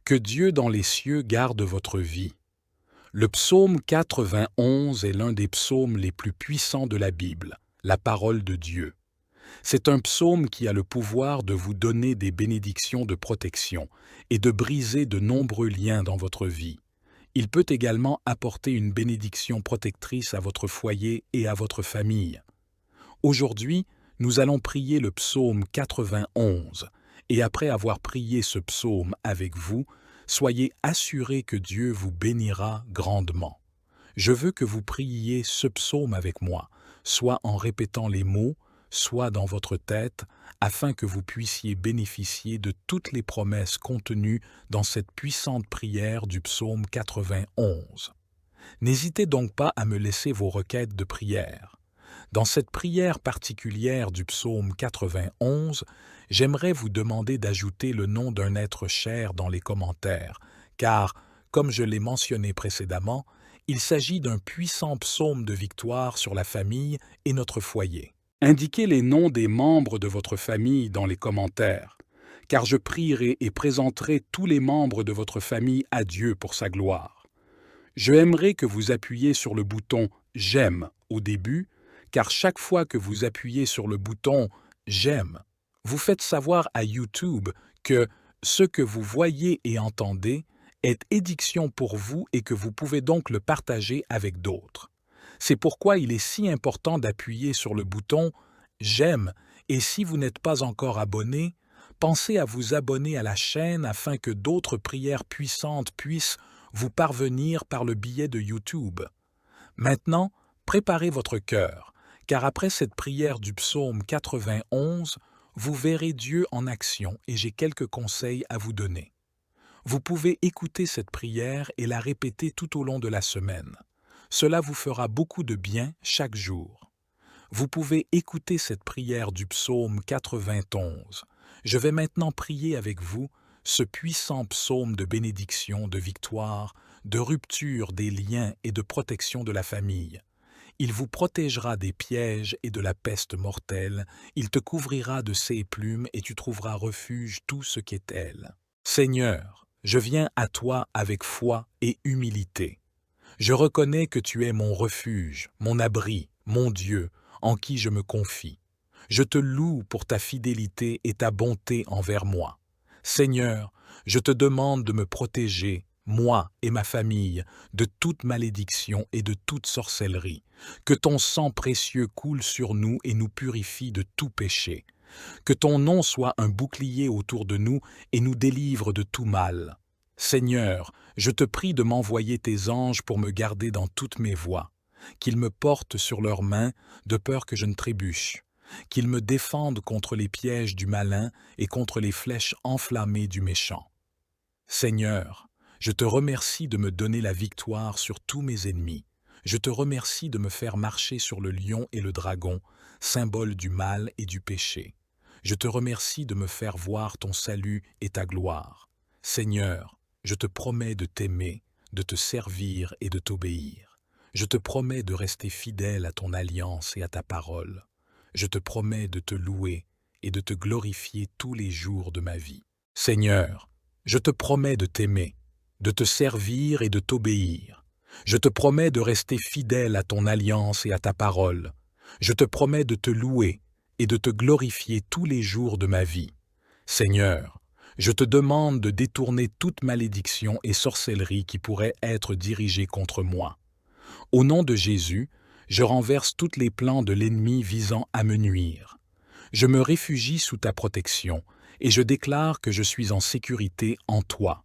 Que Dieu dans les cieux garde votre vie. Le psaume 91 est l'un des psaumes les plus puissants de la Bible, la parole de Dieu. C'est un psaume qui a le pouvoir de vous donner des bénédictions de protection et de briser de nombreux liens dans votre vie. Il peut également apporter une bénédiction protectrice à votre foyer et à votre famille. Aujourd'hui, nous allons prier le psaume 91, et après avoir prié ce psaume avec vous, soyez assurés que Dieu vous bénira grandement. Je veux que vous priiez ce psaume avec moi, soit en répétant les mots, soit dans votre tête, afin que vous puissiez bénéficier de toutes les promesses contenues dans cette puissante prière du psaume 91. N'hésitez donc pas à me laisser vos requêtes de prière. Dans cette prière particulière du psaume 91, j'aimerais vous demander d'ajouter le nom d'un être cher dans les commentaires, car, comme je l'ai mentionné précédemment, il s'agit d'un puissant psaume de victoire sur la famille et notre foyer. Indiquez les noms des membres de votre famille dans les commentaires, car je prierai et présenterai tous les membres de votre famille à Dieu pour sa gloire. Je aimerais que vous appuyiez sur le bouton « J'aime » au début, car chaque fois que vous appuyez sur le bouton « J'aime », vous faites savoir à YouTube que ce que vous voyez et entendez est édiction pour vous et que vous pouvez donc le partager avec d'autres. C'est pourquoi il est si important d'appuyer sur le bouton « J'aime » et si vous n'êtes pas encore abonné, pensez à vous abonner à la chaîne afin que d'autres prières puissantes puissent vous parvenir par le biais de YouTube. Maintenant, préparez votre cœur, car après cette prière du psaume 91, vous verrez Dieu en action et j'ai quelques conseils à vous donner. Vous pouvez écouter cette prière et la répéter tout au long de la semaine. Cela vous fera beaucoup de bien chaque jour. Vous pouvez écouter cette prière du psaume 91. Je vais maintenant prier avec vous ce puissant psaume de bénédiction, de victoire, de rupture des liens et de protection de la famille. Il vous protégera des pièges et de la peste mortelle, il te couvrira de ses plumes et tu trouveras refuge tout ce qu'est elle. Seigneur, je viens à toi avec foi et humilité. Je reconnais que tu es mon refuge, mon abri, mon Dieu, en qui je me confie. Je te loue pour ta fidélité et ta bonté envers moi. Seigneur, je te demande de me protéger, moi et ma famille, de toute malédiction et de toute sorcellerie. Que ton sang précieux coule sur nous et nous purifie de tout péché. Que ton nom soit un bouclier autour de nous et nous délivre de tout mal. Seigneur, je te prie de m'envoyer tes anges pour me garder dans toutes mes voies, qu'ils me portent sur leurs mains de peur que je ne trébuche, qu'ils me défendent contre les pièges du malin et contre les flèches enflammées du méchant. Seigneur, je te remercie de me donner la victoire sur tous mes ennemis. Je te remercie de me faire marcher sur le lion et le dragon, symbole du mal et du péché. Je te remercie de me faire voir ton salut et ta gloire. Seigneur, je te promets de t'aimer, de te servir et de t'obéir. Je te promets de rester fidèle à ton alliance et à ta parole. Je te promets de te louer et de te glorifier tous les jours de ma vie. Seigneur, je te promets de t'aimer, de te servir et de t'obéir. Je te promets de rester fidèle à ton alliance et à ta parole. Je te promets de te louer et de te glorifier tous les jours de ma vie. Seigneur, je te demande de détourner toute malédiction et sorcellerie qui pourrait être dirigée contre moi. Au nom de Jésus, je renverse tous les plans de l'ennemi visant à me nuire. Je me réfugie sous ta protection et je déclare que je suis en sécurité en toi.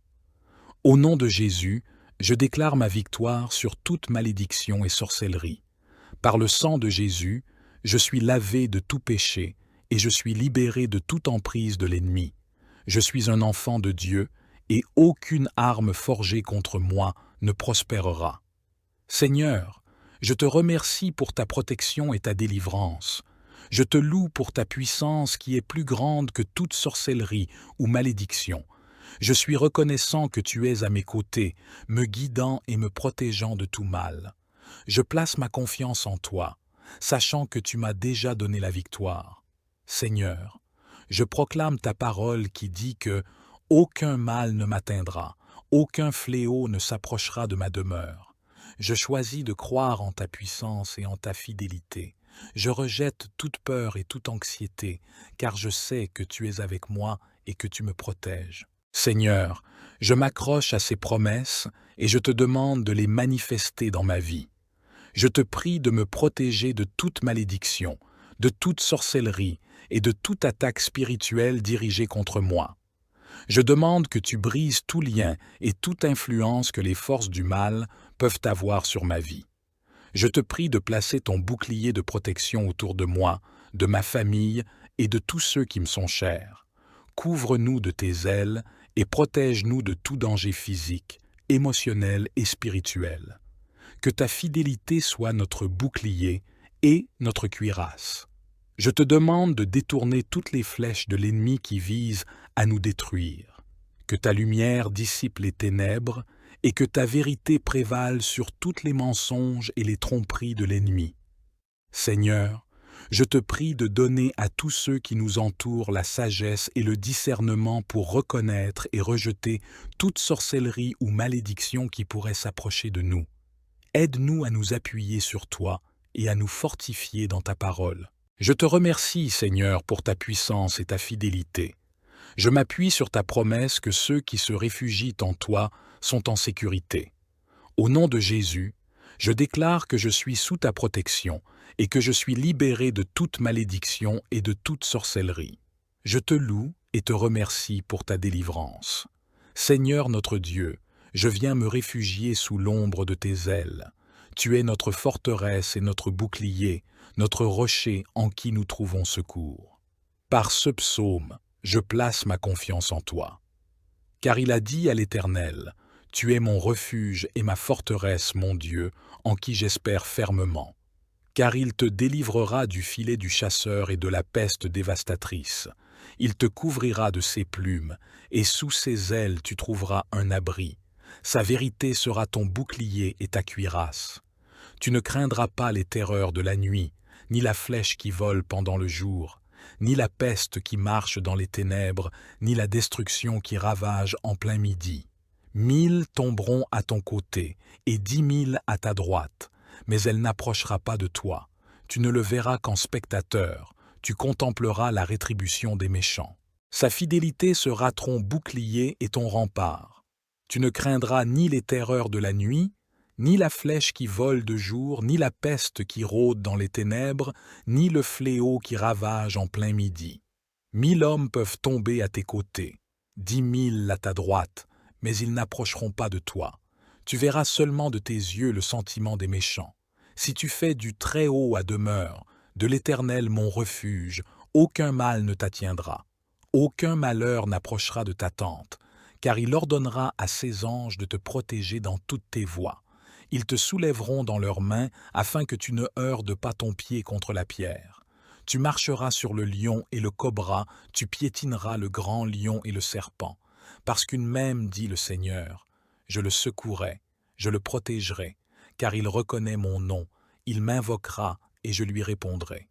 Au nom de Jésus, je déclare ma victoire sur toute malédiction et sorcellerie. Par le sang de Jésus, je suis lavé de tout péché et je suis libéré de toute emprise de l'ennemi. Je suis un enfant de Dieu et aucune arme forgée contre moi ne prospérera. Seigneur, je te remercie pour ta protection et ta délivrance. Je te loue pour ta puissance qui est plus grande que toute sorcellerie ou malédiction. Je suis reconnaissant que tu es à mes côtés, me guidant et me protégeant de tout mal. Je place ma confiance en toi, sachant que tu m'as déjà donné la victoire. Seigneur, je proclame ta parole qui dit que Aucun mal ne m'atteindra, aucun fléau ne s'approchera de ma demeure. Je choisis de croire en ta puissance et en ta fidélité. Je rejette toute peur et toute anxiété, car je sais que tu es avec moi et que tu me protèges. Seigneur, je m'accroche à ces promesses et je te demande de les manifester dans ma vie. Je te prie de me protéger de toute malédiction, de toute sorcellerie et de toute attaque spirituelle dirigée contre moi. Je demande que tu brises tout lien et toute influence que les forces du mal peuvent avoir sur ma vie. Je te prie de placer ton bouclier de protection autour de moi, de ma famille et de tous ceux qui me sont chers. Couvre-nous de tes ailes et protège-nous de tout danger physique, émotionnel et spirituel. Que ta fidélité soit notre bouclier et notre cuirasse. Je te demande de détourner toutes les flèches de l'ennemi qui visent à nous détruire. Que ta lumière dissipe les ténèbres et que ta vérité prévale sur tous les mensonges et les tromperies de l'ennemi. Seigneur, je te prie de donner à tous ceux qui nous entourent la sagesse et le discernement pour reconnaître et rejeter toute sorcellerie ou malédiction qui pourrait s'approcher de nous. Aide-nous à nous appuyer sur toi et à nous fortifier dans ta parole. Je te remercie, Seigneur, pour ta puissance et ta fidélité. Je m'appuie sur ta promesse que ceux qui se réfugient en toi sont en sécurité. Au nom de Jésus, je déclare que je suis sous ta protection et que je suis libéré de toute malédiction et de toute sorcellerie. Je te loue et te remercie pour ta délivrance. Seigneur notre Dieu, je viens me réfugier sous l'ombre de tes ailes. Tu es notre forteresse et notre bouclier, notre rocher en qui nous trouvons secours. Par ce psaume, je place ma confiance en toi. Car il a dit à l'Éternel, « Tu es mon refuge et ma forteresse, mon Dieu, en qui j'espère fermement. » Car il te délivrera du filet du chasseur et de la peste dévastatrice. Il te couvrira de ses plumes, et sous ses ailes tu trouveras un abri. Sa vérité sera ton bouclier et ta cuirasse. Tu ne craindras pas les terreurs de la nuit, ni la flèche qui vole pendant le jour, ni la peste qui marche dans les ténèbres, ni la destruction qui ravage en plein midi. 1000 tomberont à ton côté, et 10 000 à ta droite, mais elle n'approchera pas de toi. Tu ne le verras qu'en spectateur, tu contempleras la rétribution des méchants. Sa fidélité sera ton bouclier et ton rempart. Tu ne craindras ni les terreurs de la nuit, ni la flèche qui vole de jour, ni la peste qui rôde dans les ténèbres, ni le fléau qui ravage en plein midi. 1000 hommes peuvent tomber à tes côtés, 10 000 à ta droite, mais ils n'approcheront pas de toi. Tu verras seulement de tes yeux le sentiment des méchants. Si tu fais du Très-Haut à demeure, de l'Éternel mon refuge, aucun mal ne t'atteindra. Aucun malheur n'approchera de ta tente, car il ordonnera à ses anges de te protéger dans toutes tes voies. Ils te soulèveront dans leurs mains afin que tu ne heurtes pas ton pied contre la pierre. Tu marcheras sur le lion et le cobra, tu piétineras le grand lion et le serpent. Parce qu'une même, dit le Seigneur, je le secouerai, je le protégerai, car il reconnaît mon nom, il m'invoquera et je lui répondrai.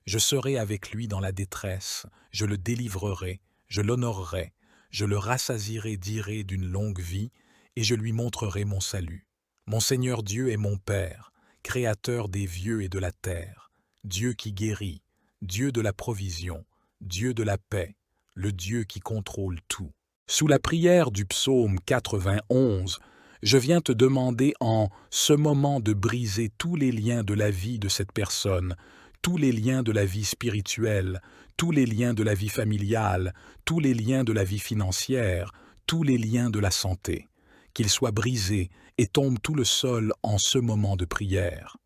Je serai avec lui dans la détresse, je le délivrerai, je l'honorerai, je le rassasierai d'irée d'une longue vie et je lui montrerai mon salut. Mon Seigneur Dieu est mon Père, Créateur des vieux et de la terre, Dieu qui guérit, Dieu de la provision, Dieu de la paix, le Dieu qui contrôle tout. Sous la prière du psaume 91, je viens te demander en ce moment de briser tous les liens de la vie de cette personne, tous les liens de la vie spirituelle, tous les liens de la vie familiale, tous les liens de la vie financière, tous les liens de la santé, qu'ils soient brisés et tombent tout le sol en ce moment de prière.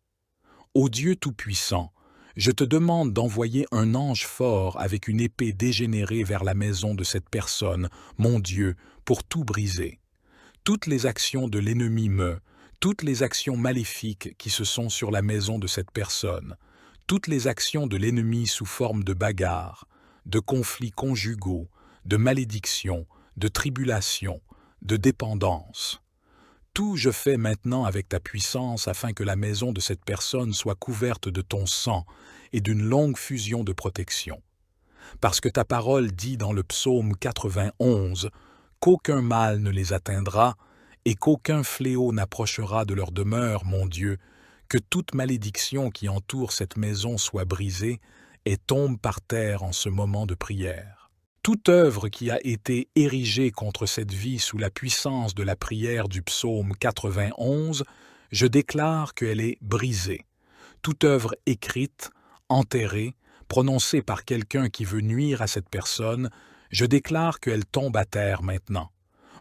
Ô Dieu Tout-Puissant, je te demande d'envoyer un ange fort avec une épée dégénérée vers la maison de cette personne, mon Dieu, pour tout briser. Toutes les actions de l'ennemi toutes les actions maléfiques qui se sont sur la maison de cette personne, toutes les actions de l'ennemi sous forme de bagarres, de conflits conjugaux, de malédictions, de tribulations, de dépendance. Tout je fais maintenant avec ta puissance afin que la maison de cette personne soit couverte de ton sang et d'une longue fusion de protection. parce que ta parole dit dans le psaume 91 qu'aucun mal ne les atteindra et qu'aucun fléau n'approchera de leur demeure, mon Dieu, que toute malédiction qui entoure cette maison soit brisée et tombe par terre en ce moment de prière. Toute œuvre qui a été érigée contre cette vie sous la puissance de la prière du psaume 91, je déclare qu'elle est brisée. Toute œuvre écrite, enterrée, prononcée par quelqu'un qui veut nuire à cette personne, je déclare qu'elle tombe à terre maintenant.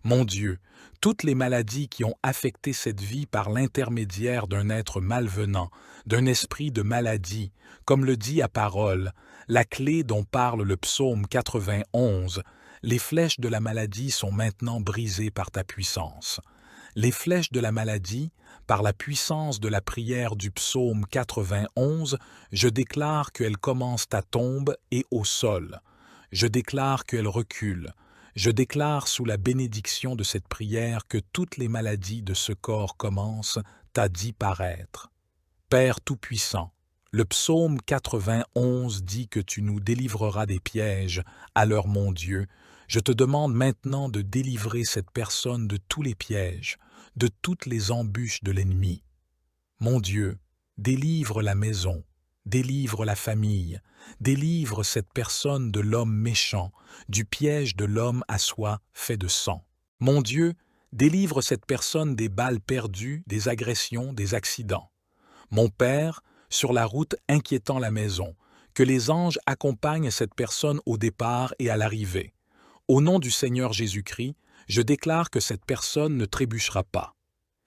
Mon Dieu, toutes les maladies qui ont affecté cette vie par l'intermédiaire d'un être malvenant, d'un esprit de maladie, comme le dit à parole, la clé dont parle le psaume 91, les flèches de la maladie sont maintenant brisées par ta puissance. Les flèches de la maladie, par la puissance de la prière du psaume 91, je déclare qu'elles commencent à tomber et au sol. Je déclare qu'elles reculent. Je déclare sous la bénédiction de cette prière que toutes les maladies de ce corps commencent à disparaître. Père Tout-Puissant, le psaume 91 dit que tu nous délivreras des pièges. Alors, mon Dieu, je te demande maintenant de délivrer cette personne de tous les pièges, de toutes les embûches de l'ennemi. Mon Dieu, délivre la maison, délivre la famille, délivre cette personne de l'homme méchant, du piège de l'homme à soi fait de sang. Mon Dieu, délivre cette personne des balles perdues, des agressions, des accidents. Mon Père, sur la route inquiétant la maison, que les anges accompagnent cette personne au départ et à l'arrivée. Au nom du Seigneur Jésus-Christ, je déclare que cette personne ne trébuchera pas.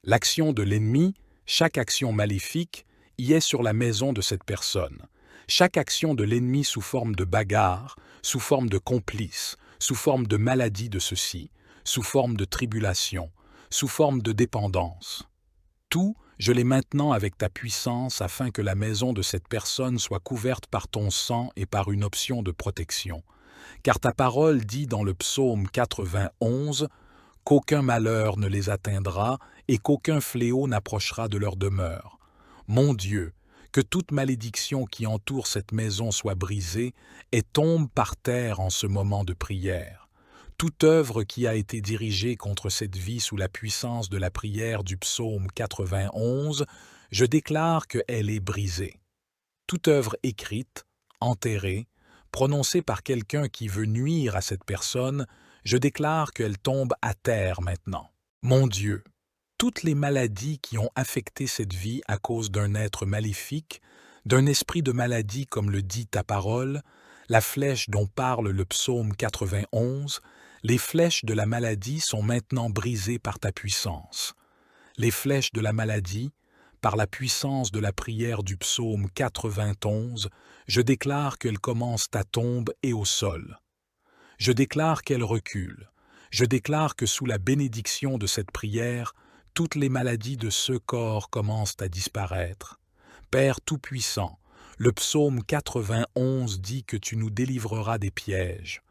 L'action de l'ennemi, chaque action maléfique, y est sur la maison de cette personne. Chaque action de l'ennemi sous forme de bagarre, sous forme de complice, sous forme de maladie de ceci, sous forme de tribulation, sous forme de dépendance. Tout, je l'ai maintenant avec ta puissance afin que la maison de cette personne soit couverte par ton sang et par une option de protection. Car ta parole dit dans le psaume 91 qu'aucun malheur ne les atteindra et qu'aucun fléau n'approchera de leur demeure. Mon Dieu, que toute malédiction qui entoure cette maison soit brisée et tombe par terre en ce moment de prière. Toute œuvre qui a été dirigée contre cette vie sous la puissance de la prière du psaume 91, je déclare qu'elle est brisée. Toute œuvre écrite, enterrée, prononcée par quelqu'un qui veut nuire à cette personne, je déclare qu'elle tombe à terre maintenant. Mon Dieu, toutes les maladies qui ont affecté cette vie à cause d'un être maléfique, d'un esprit de maladie comme le dit ta parole, la flèche dont parle le psaume 91, les flèches de la maladie sont maintenant brisées par ta puissance. Les flèches de la maladie, par la puissance de la prière du psaume 91, je déclare qu'elles commencent à tomber et au sol. Je déclare qu'elles reculent. Je déclare que sous la bénédiction de cette prière, toutes les maladies de ce corps commencent à disparaître. Père Tout-Puissant, le psaume 91 dit que tu nous délivreras des pièges.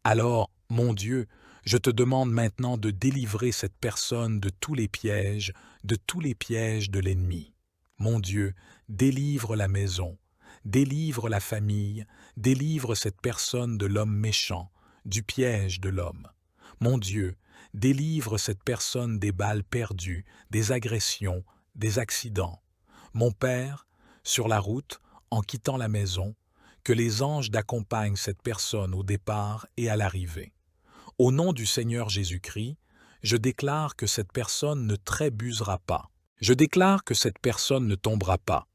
Alors, mon Dieu, je te demande maintenant de délivrer cette personne de tous les pièges de l'ennemi. Mon Dieu, délivre la maison, délivre la famille, délivre cette personne de l'homme méchant, du piège de l'homme. Mon Dieu, délivre cette personne des balles perdues, des agressions, des accidents. Mon Père, sur la route, en quittant la maison, que les anges accompagnent cette personne au départ et à l'arrivée. Au nom du Seigneur Jésus-Christ, je déclare que cette personne ne trébuchera pas. Je déclare que cette personne ne tombera pas.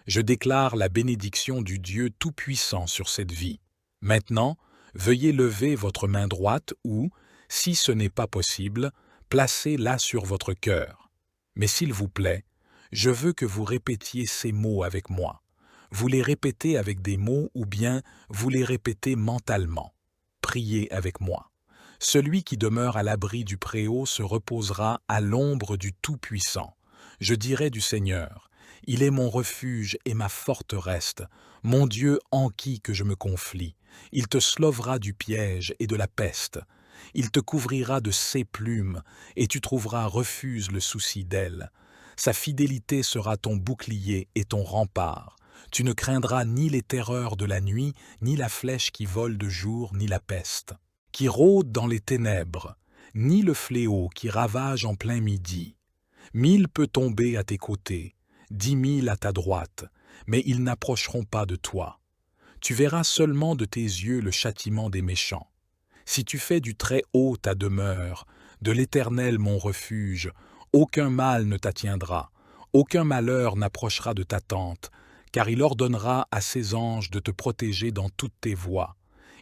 Je déclare la bénédiction du Dieu Tout-Puissant sur cette vie. Maintenant, veuillez lever votre main droite ou, si ce n'est pas possible, placez-la sur votre cœur. Mais s'il vous plaît, je veux que vous répétiez ces mots avec moi. Vous les répétez avec des mots ou bien vous les répétez mentalement. Priez avec moi. Celui qui demeure à l'abri du Préhaut se reposera à l'ombre du Tout-Puissant. Je dirai du Seigneur, il est mon refuge et ma forteresse, mon Dieu en qui que je me confie. Il te sauvera du piège et de la peste. Il te couvrira de ses plumes, et tu trouveras refuge le souci d'elle. Sa fidélité sera ton bouclier et ton rempart. Tu ne craindras ni les terreurs de la nuit, ni la flèche qui vole de jour, ni la peste, qui rôde dans les ténèbres, ni le fléau qui ravage en plein midi. 1000 peut tomber à tes côtés, 10 000 à ta droite, mais ils n'approcheront pas de toi. Tu verras seulement de tes yeux le châtiment des méchants. Si tu fais du Très-Haut ta demeure, de l'Éternel mon refuge, aucun mal ne t'atteindra, aucun malheur n'approchera de ta tente, car il ordonnera à ses anges de te protéger dans toutes tes voies.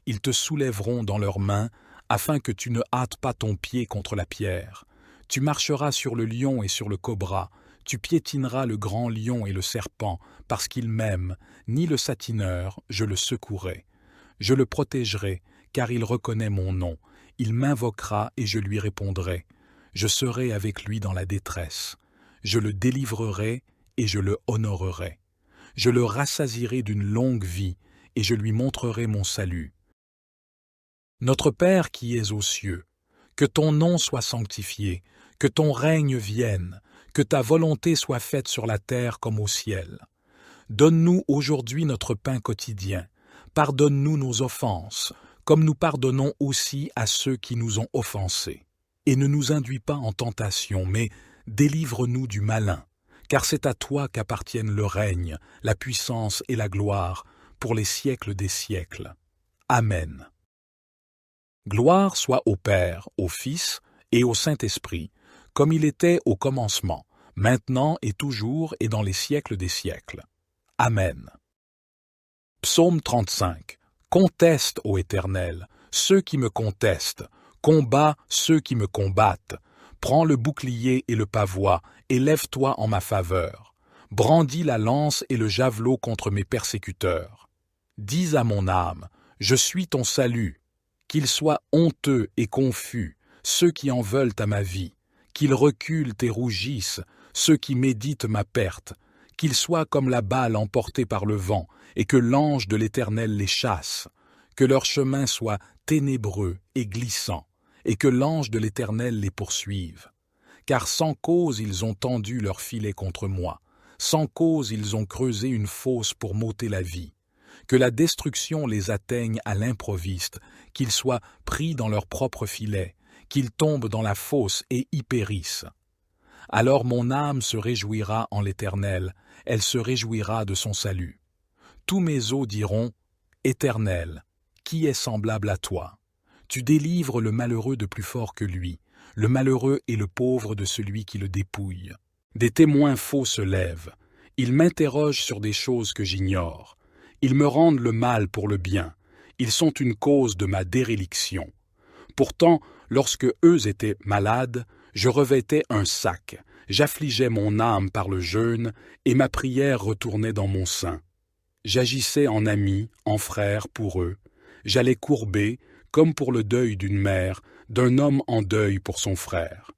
Ils te soulèveront dans leurs mains, afin que tu ne hâtes pas ton pied contre la pierre. Tu marcheras sur le lion et sur le cobra, tu piétineras le grand lion et le serpent, parce qu'il m'aime, ni le satineur, je le secouerai. Je le protégerai, car il reconnaît mon nom. Il m'invoquera et je lui répondrai. Je serai avec lui dans la détresse. Je le délivrerai et je le honorerai. Je le rassasierai d'une longue vie et je lui montrerai mon salut. Notre Père qui es aux cieux, que ton nom soit sanctifié, que ton règne vienne, que ta volonté soit faite sur la terre comme au ciel. Donne-nous aujourd'hui notre pain quotidien. Pardonne-nous nos offenses, comme nous pardonnons aussi à ceux qui nous ont offensés. Et ne nous induis pas en tentation, mais délivre-nous du malin, car c'est à toi qu'appartiennent le règne, la puissance et la gloire, pour les siècles des siècles. Amen. Gloire soit au Père, au Fils et au Saint-Esprit, comme il était au commencement, maintenant et toujours et dans les siècles des siècles. Amen. Psaume 35. Conteste, ô Éternel, ceux qui me contestent, combat ceux qui me combattent. Prends le bouclier et le pavois, et lève-toi en ma faveur. Brandis la lance et le javelot contre mes persécuteurs. Dis à mon âme, je suis ton salut. Qu'ils soient honteux et confus, ceux qui en veulent à ma vie. Qu'ils reculent et rougissent, ceux qui méditent ma perte. Qu'ils soient comme la balle emportée par le vent, et que l'ange de l'Éternel les chasse. Que leur chemin soit ténébreux et glissant, et que l'ange de l'Éternel les poursuive. Car sans cause ils ont tendu leur filet contre moi, sans cause ils ont creusé une fosse pour m'ôter la vie. Que la destruction les atteigne à l'improviste, qu'ils soient pris dans leur propre filet, qu'ils tombent dans la fosse et y périssent. Alors mon âme se réjouira en l'Éternel, elle se réjouira de son salut. Tous mes os diront, Éternel, qui est semblable à toi? Tu délivres le malheureux de plus fort que lui, le malheureux et le pauvre de celui qui le dépouille. Des témoins faux se lèvent, ils m'interrogent sur des choses que j'ignore. Ils me rendent le mal pour le bien, ils sont une cause de ma déréliction. Pourtant, lorsque eux étaient malades, je revêtais un sac, j'affligeais mon âme par le jeûne, et ma prière retournait dans mon sein. J'agissais en ami, en frère pour eux, j'allais courber, comme pour le deuil d'une mère, d'un homme en deuil pour son frère.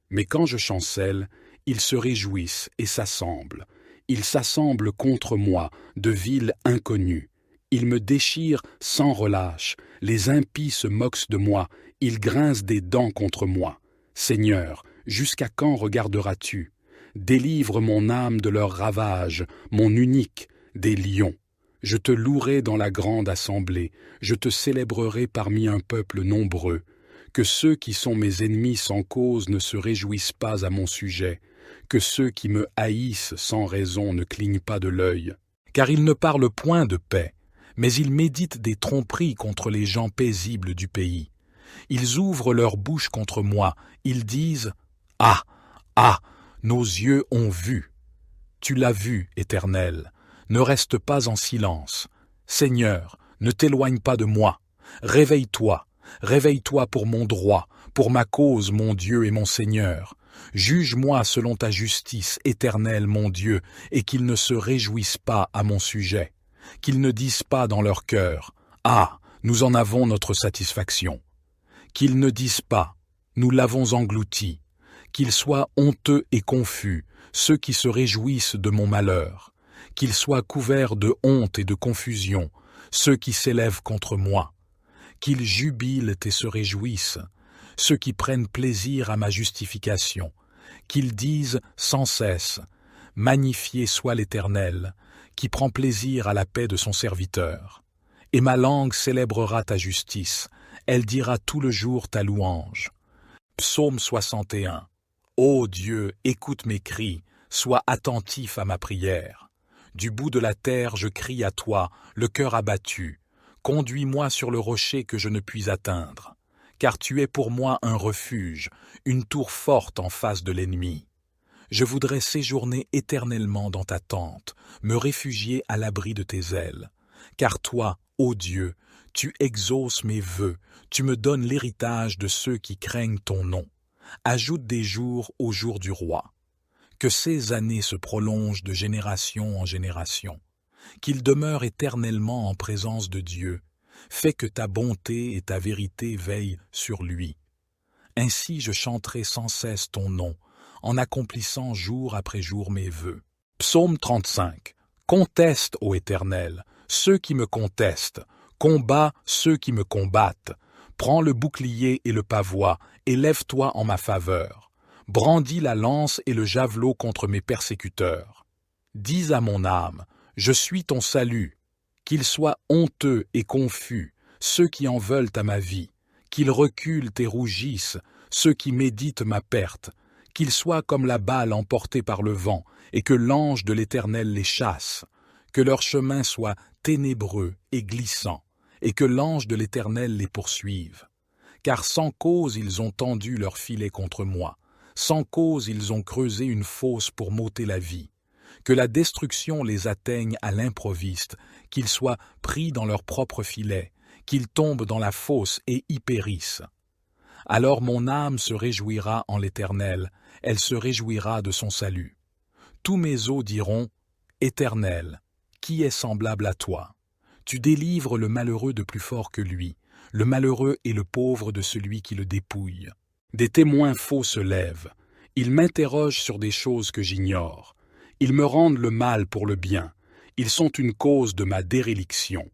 Mais quand je chancelle, ils se réjouissent et s'assemblent. Ils s'assemblent contre moi, de villes inconnues. Ils me déchirent sans relâche. Les impies se moquent de moi. Ils grincent des dents contre moi. Seigneur, jusqu'à quand regarderas-tu? Délivre mon âme de leurs ravages, mon unique, des lions. Je te louerai dans la grande assemblée. Je te célébrerai parmi un peuple nombreux. Que ceux qui sont mes ennemis sans cause ne se réjouissent pas à mon sujet. Que ceux qui me haïssent sans raison ne clignent pas de l'œil. Car ils ne parlent point de paix, mais ils méditent des tromperies contre les gens paisibles du pays. Ils ouvrent leur bouche contre moi, ils disent « Ah, ah, nos yeux ont vu !» Tu l'as vu, Éternel, ne reste pas en silence. Seigneur, ne t'éloigne pas de moi. Réveille-toi, réveille-toi pour mon droit, pour ma cause, mon Dieu et mon Seigneur. Juge-moi selon ta justice, Éternel mon Dieu, et qu'ils ne se réjouissent pas à mon sujet, qu'ils ne disent pas dans leur cœur « Ah, nous en avons notre satisfaction », qu'ils ne disent pas « Nous l'avons englouti », qu'ils soient honteux et confus, ceux qui se réjouissent de mon malheur, qu'ils soient couverts de honte et de confusion, ceux qui s'élèvent contre moi, qu'ils jubilent et se réjouissent, ceux qui prennent plaisir à ma justification, qu'ils disent sans cesse « Magnifié soit l'Éternel », qui prend plaisir à la paix de son serviteur. Et ma langue célébrera ta justice, elle dira tout le jour ta louange. Psaume 61. Ô Dieu, écoute mes cris, sois attentif à ma prière. Du bout de la terre je crie à toi, le cœur abattu. Conduis-moi sur le rocher que je ne puis atteindre, car tu es pour moi un refuge, une tour forte en face de l'ennemi. Je voudrais séjourner éternellement dans ta tente, me réfugier à l'abri de tes ailes. Car toi, ô Dieu, tu exauces mes vœux, tu me donnes l'héritage de ceux qui craignent ton nom. Ajoute des jours au jour du roi. Que ces années se prolongent de génération en génération. Qu'il demeure éternellement en présence de Dieu. Fais que ta bonté et ta vérité veillent sur lui. Ainsi je chanterai sans cesse ton nom, en accomplissant jour après jour mes vœux. Psaume 35. Conteste, ô Éternel, ceux qui me contestent, combat ceux qui me combattent. Prends le bouclier et le pavois, et lève-toi en ma faveur. Brandis la lance et le javelot contre mes persécuteurs. Dis à mon âme, je suis ton salut. Qu'ils soient honteux et confus, ceux qui en veulent à ma vie. Qu'ils reculent et rougissent, ceux qui méditent ma perte. Qu'ils soient comme la balle emportée par le vent, et que l'ange de l'Éternel les chasse. Que leur chemin soit ténébreux et glissant, et que l'ange de l'Éternel les poursuive. Car sans cause ils ont tendu leur filet contre moi, sans cause ils ont creusé une fosse pour m'ôter la vie. Que la destruction les atteigne à l'improviste, qu'ils soient pris dans leur propre filet, qu'ils tombent dans la fosse et y périssent. Alors mon âme se réjouira en l'Éternel, elle se réjouira de son salut. Tous mes os diront, Éternel, qui est semblable à toi? Tu délivres le malheureux de plus fort que lui, le malheureux et le pauvre de celui qui le dépouille. Des témoins faux se lèvent, ils m'interrogent sur des choses que j'ignore. Ils me rendent le mal pour le bien, ils sont une cause de ma déréliction.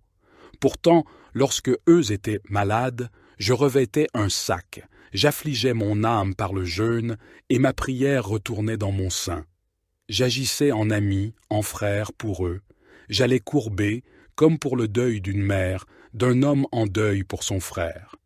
Pourtant, lorsque eux étaient malades, je revêtais un sac, j'affligeais mon âme par le jeûne, et ma prière retournait dans mon sein. J'agissais en ami, en frère pour eux, j'allais courber, comme pour le deuil d'une mère, d'un homme en deuil pour son frère.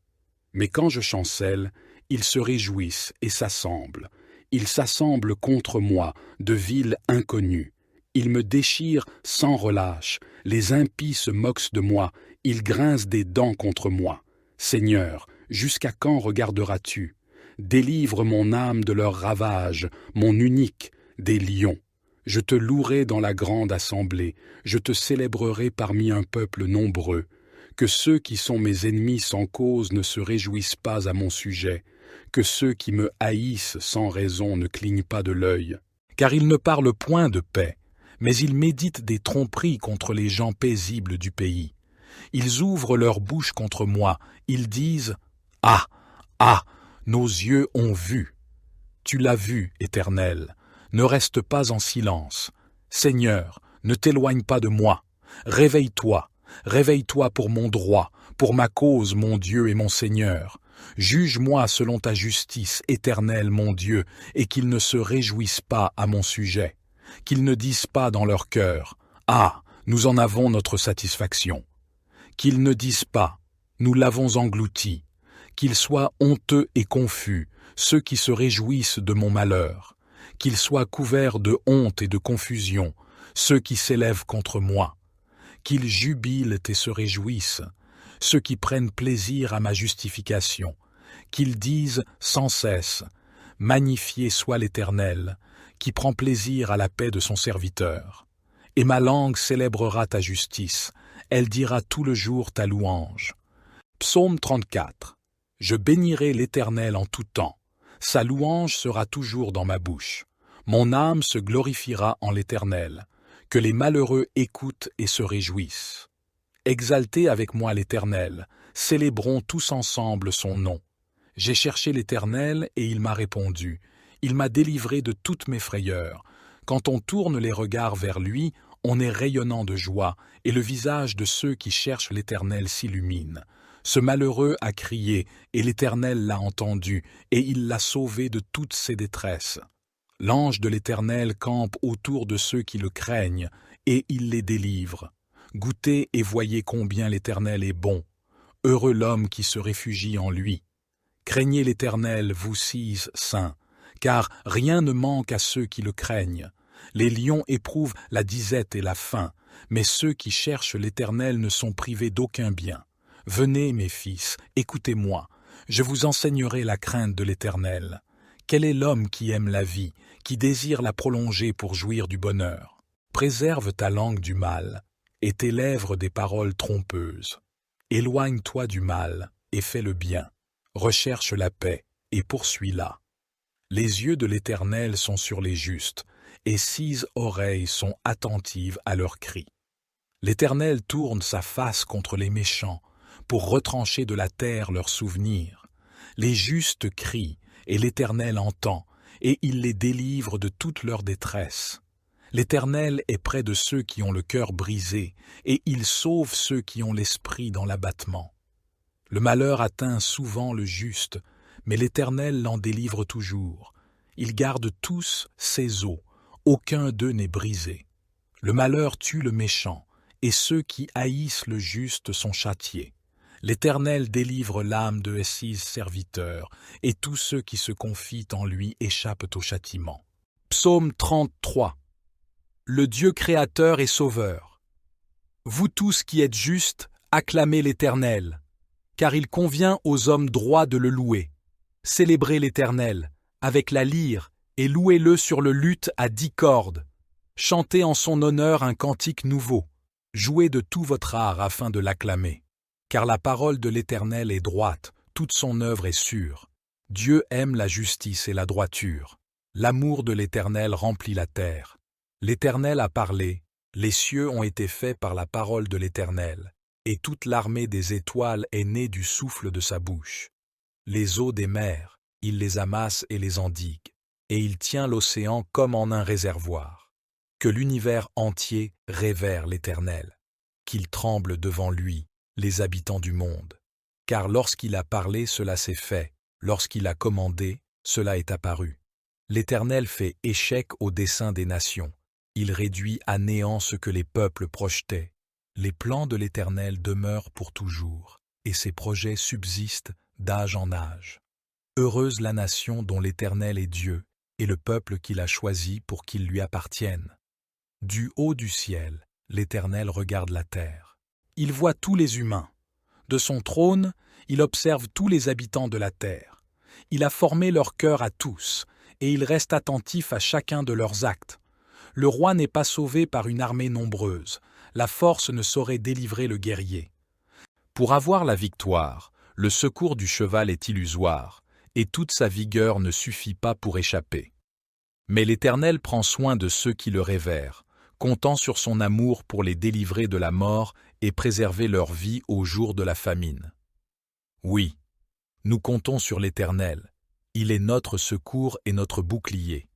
Mais quand je chancelle, ils se réjouissent et s'assemblent. Ils s'assemblent contre moi, de villes inconnues. Ils me déchirent sans relâche. Les impies se moquent de moi. Ils grincent des dents contre moi. Seigneur, jusqu'à quand regarderas-tu? Délivre mon âme de leurs ravages, mon unique, des lions. Je te louerai dans la grande assemblée, je te célébrerai parmi un peuple nombreux. Que ceux qui sont mes ennemis sans cause ne se réjouissent pas à mon sujet, que ceux qui me haïssent sans raison ne clignent pas de l'œil. Car ils ne parlent point de paix, mais ils méditent des tromperies contre les gens paisibles du pays. Ils ouvrent leur bouche contre moi, ils disent « Ah, ah, nos yeux ont vu !» Tu l'as vu, Éternel, ne reste pas en silence. Seigneur, ne t'éloigne pas de moi. Réveille-toi, réveille-toi pour mon droit, pour ma cause, mon Dieu et mon Seigneur. Juge-moi selon ta justice, Éternel, mon Dieu, et qu'ils ne se réjouissent pas à mon sujet. Qu'ils ne disent pas dans leur cœur « Ah, nous en avons notre satisfaction ». Qu'ils ne disent pas « Nous l'avons englouti ». Qu'ils soient honteux et confus, ceux qui se réjouissent de mon malheur. Qu'ils soient couverts de honte et de confusion, ceux qui s'élèvent contre moi. Qu'ils jubilent et se réjouissent, ceux qui prennent plaisir à ma justification. Qu'ils disent sans cesse « Magnifié soit l'Éternel, qui prend plaisir à la paix de son serviteur. Et ma langue célébrera ta justice, elle dira tout le jour ta louange. » Psaume 34. Je bénirai l'Éternel en tout temps. Sa louange sera toujours dans ma bouche. Mon âme se glorifiera en l'Éternel. Que les malheureux écoutent et se réjouissent. Exaltez avec moi l'Éternel, célébrons tous ensemble son nom. J'ai cherché l'Éternel et il m'a répondu. Il m'a délivré de toutes mes frayeurs. Quand on tourne les regards vers lui, on est rayonnant de joie, et le visage de ceux qui cherchent l'Éternel s'illumine. Ce malheureux a crié, et l'Éternel l'a entendu, et il l'a sauvé de toutes ses détresses. L'ange de l'Éternel campe autour de ceux qui le craignent, et il les délivre. Goûtez et voyez combien l'Éternel est bon. Heureux l'homme qui se réfugie en lui. Craignez l'Éternel, vous six saints, car rien ne manque à ceux qui le craignent. Les lions éprouvent la disette et la faim, mais ceux qui cherchent l'Éternel ne sont privés d'aucun bien. Venez, mes fils, écoutez-moi, je vous enseignerai la crainte de l'Éternel. Quel est l'homme qui aime la vie, qui désire la prolonger pour jouir du bonheur? Préserve ta langue du mal, et tes lèvres des paroles trompeuses. Éloigne-toi du mal, et fais le bien. Recherche la paix, et poursuis-la. Les yeux de l'Éternel sont sur les justes, et 6 oreilles sont attentives à leurs cris. L'Éternel tourne sa face contre les méchants, pour retrancher de la terre leurs souvenirs. Les justes crient, et l'Éternel entend, et il les délivre de toute leur détresse. L'Éternel est près de ceux qui ont le cœur brisé, et il sauve ceux qui ont l'esprit dans l'abattement. Le malheur atteint souvent le juste, mais l'Éternel l'en délivre toujours. Il garde tous ses os, aucun d'eux n'est brisé. Le malheur tue le méchant, et ceux qui haïssent le juste sont châtiés. L'Éternel délivre l'âme de ses serviteurs, et tous ceux qui se confient en lui échappent au châtiment. Psaume 33. Le Dieu créateur et sauveur. Vous tous qui êtes justes, acclamez l'Éternel, car il convient aux hommes droits de le louer. Célébrez l'Éternel avec la lyre et louez-le sur le luth à 10 cordes. Chantez en son honneur un cantique nouveau. Jouez de tout votre art afin de l'acclamer. Car la parole de l'Éternel est droite, toute son œuvre est sûre. Dieu aime la justice et la droiture. L'amour de l'Éternel remplit la terre. L'Éternel a parlé, les cieux ont été faits par la parole de l'Éternel, et toute l'armée des étoiles est née du souffle de sa bouche. Les eaux des mers, il les amasse et les endigue, et il tient l'océan comme en un réservoir. Que l'univers entier révère l'Éternel, qu'il tremble devant lui, les habitants du monde. Car lorsqu'il a parlé, cela s'est fait, lorsqu'il a commandé, cela est apparu. L'Éternel fait échec au dessein des nations, il réduit à néant ce que les peuples projetaient. Les plans de l'Éternel demeurent pour toujours, et ses projets subsistent d'âge en âge. Heureuse la nation dont l'Éternel est Dieu, et le peuple qu'il a choisi pour qu'il lui appartienne. Du haut du ciel, l'Éternel regarde la terre. Il voit tous les humains. De son trône, il observe tous les habitants de la terre. Il a formé leur cœur à tous, et il reste attentif à chacun de leurs actes. Le roi n'est pas sauvé par une armée nombreuse. La force ne saurait délivrer le guerrier. Pour avoir la victoire, le secours du cheval est illusoire, et toute sa vigueur ne suffit pas pour échapper. Mais l'Éternel prend soin de ceux qui le révèrent, comptant sur son amour pour les délivrer de la mort et préserver leur vie au jour de la famine. Oui, nous comptons sur l'Éternel. Il est notre secours et notre bouclier.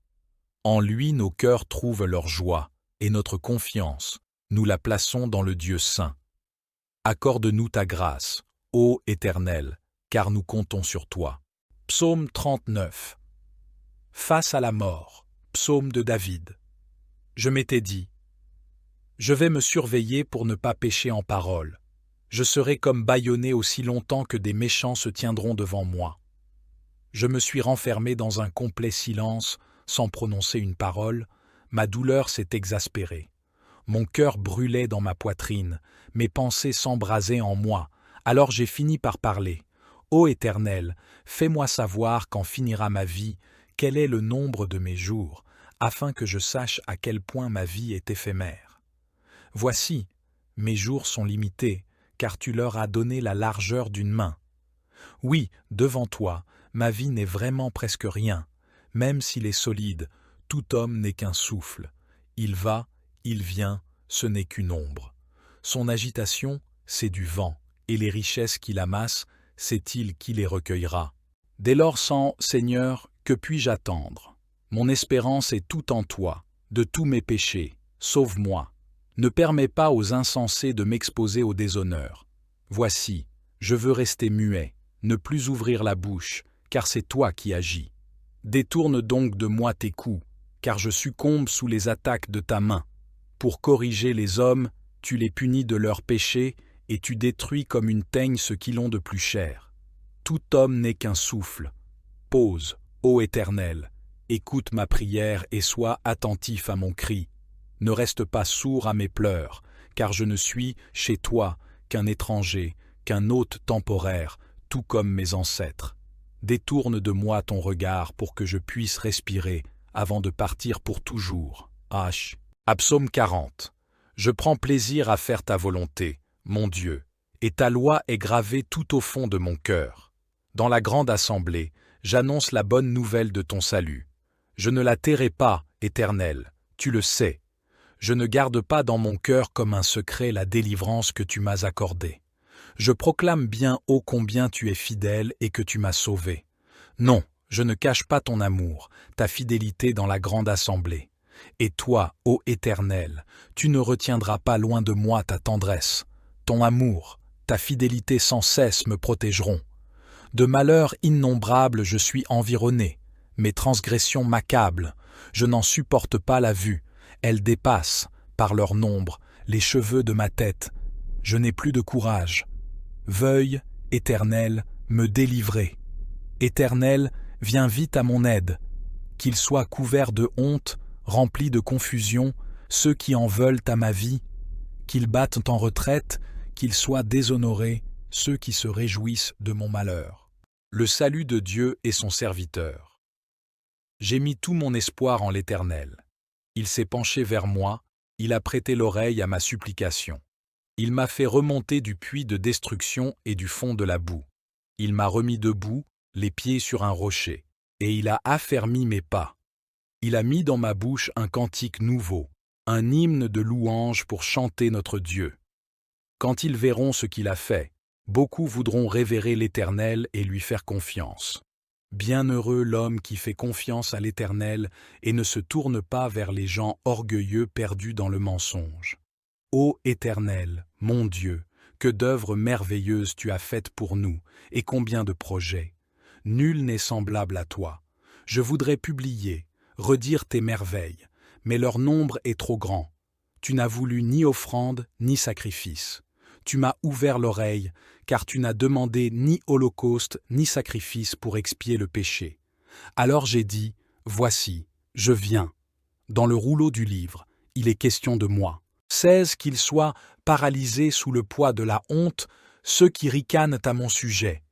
En lui nos cœurs trouvent leur joie, et notre confiance, nous la plaçons dans le Dieu saint. Accorde-nous ta grâce, ô Éternel, car nous comptons sur toi. Psaume 39. Face à la mort, psaume de David. Je m'étais dit, je vais me surveiller pour ne pas pécher en parole. Je serai comme bâillonné aussi longtemps que des méchants se tiendront devant moi. Je me suis renfermé dans un complet silence, sans prononcer une parole, ma douleur s'est exaspérée. Mon cœur brûlait dans ma poitrine, mes pensées s'embrasaient en moi, alors j'ai fini par parler. Ô Éternel, fais-moi savoir quand finira ma vie, quel est le nombre de mes jours, afin que je sache à quel point ma vie est éphémère. Voici, mes jours sont limités, car tu leur as donné la largeur d'une main. Oui, devant toi, ma vie n'est vraiment presque rien. Même s'il est solide, tout homme n'est qu'un souffle. Il va, il vient, ce n'est qu'une ombre. Son agitation, c'est du vent, et les richesses qu'il amasse, c'est il qui les recueillera. Dès lors sans, Seigneur, que puis-je attendre? Mon espérance est tout en toi, de tous mes péchés, sauve-moi. Ne permets pas aux insensés de m'exposer au déshonneur. Voici, je veux rester muet, ne plus ouvrir la bouche, car c'est toi qui agis. Détourne donc de moi tes coups, car je succombe sous les attaques de ta main. Pour corriger les hommes, tu les punis de leurs péchés, et tu détruis comme une teigne ce qu'ils ont de plus cher. Tout homme n'est qu'un souffle. Pose, ô Éternel, écoute ma prière et sois attentif à mon cri. Ne reste pas sourd à mes pleurs, car je ne suis, chez toi, qu'un étranger, qu'un hôte temporaire, tout comme mes ancêtres. Détourne de moi ton regard pour que je puisse respirer avant de partir pour toujours. H. Psaume 40. Je prends plaisir à faire ta volonté, mon Dieu, et ta loi est gravée tout au fond de mon cœur. Dans la grande assemblée, j'annonce la bonne nouvelle de ton salut. Je ne la tairai pas, Éternel, tu le sais. Je ne garde pas dans mon cœur comme un secret la délivrance que tu m'as accordée. Je proclame bien ô combien tu es fidèle et que tu m'as sauvé. Non, je ne cache pas ton amour, ta fidélité dans la grande assemblée. Et toi, ô Éternel, tu ne retiendras pas loin de moi ta tendresse. Ton amour, ta fidélité sans cesse me protégeront. De malheurs innombrables je suis environné. Mes transgressions m'accablent. Je n'en supporte pas la vue. Elles dépassent, par leur nombre, les cheveux de ma tête. Je n'ai plus de courage. Veuille, Éternel, me délivrer. Éternel, viens vite à mon aide. Qu'ils soient couverts de honte, remplis de confusion, ceux qui en veulent à ma vie. Qu'ils battent en retraite, qu'ils soient déshonorés, ceux qui se réjouissent de mon malheur. Le salut de Dieu est son serviteur. J'ai mis tout mon espoir en l'Éternel. Il s'est penché vers moi, il a prêté l'oreille à ma supplication. Il m'a fait remonter du puits de destruction et du fond de la boue. Il m'a remis debout, les pieds sur un rocher, et il a affermi mes pas. Il a mis dans ma bouche un cantique nouveau, un hymne de louange pour chanter notre Dieu. Quand ils verront ce qu'il a fait, beaucoup voudront révérer l'Éternel et lui faire confiance. Bienheureux l'homme qui fait confiance à l'Éternel et ne se tourne pas vers les gens orgueilleux perdus dans le mensonge. Ô Éternel, mon Dieu, que d'œuvres merveilleuses tu as faites pour nous, et combien de projets. Nul n'est semblable à toi. Je voudrais publier, redire tes merveilles, mais leur nombre est trop grand. Tu n'as voulu ni offrande ni sacrifice. Tu m'as ouvert l'oreille, car tu n'as demandé ni holocauste ni sacrifice pour expier le péché. Alors j'ai dit, voici, je viens. Dans le rouleau du livre, il est question de moi. 16 qu'ils soient paralysés sous le poids de la honte, ceux qui ricanent à mon sujet.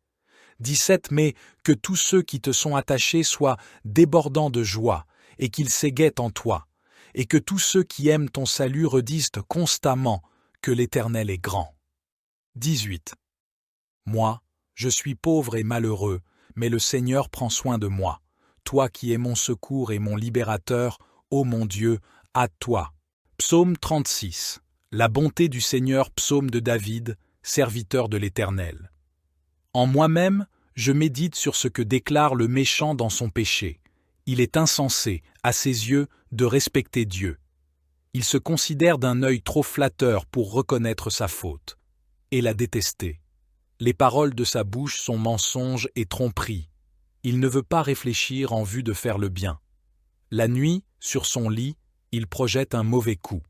17 mais que tous ceux qui te sont attachés soient débordants de joie, et qu'ils s'égaient en toi, et que tous ceux qui aiment ton salut redisent constamment que l'Éternel est grand. 18. Moi, je suis pauvre et malheureux, mais le Seigneur prend soin de moi. Toi qui es mon secours et mon libérateur, ô mon Dieu, à toi. Psaume 36. La bonté du Seigneur, psaume de David, serviteur de l'Éternel. En moi-même, je médite sur ce que déclare le méchant dans son péché. Il est insensé, à ses yeux, de respecter Dieu. Il se considère d'un œil trop flatteur pour reconnaître sa faute, et la détester. Les paroles de sa bouche sont mensonges et tromperies. Il ne veut pas réfléchir en vue de faire le bien. La nuit, sur son lit, il projette un mauvais coup.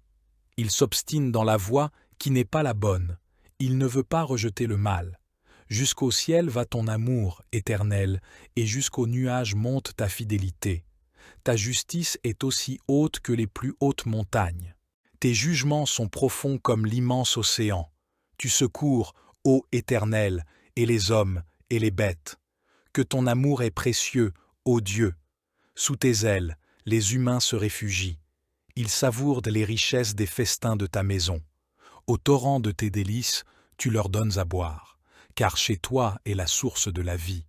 Il s'obstine dans la voie qui n'est pas la bonne. Il ne veut pas rejeter le mal. Jusqu'au ciel va ton amour, Éternel, et jusqu'aux nuages monte ta fidélité. Ta justice est aussi haute que les plus hautes montagnes. Tes jugements sont profonds comme l'immense océan. Tu secours, ô Éternel, et les hommes et les bêtes. Que ton amour est précieux, ô Dieu. Sous tes ailes, les humains se réfugient. Ils savourent les richesses des festins de ta maison. Au torrent de tes délices, tu leur donnes à boire. Car chez toi est la source de la vie.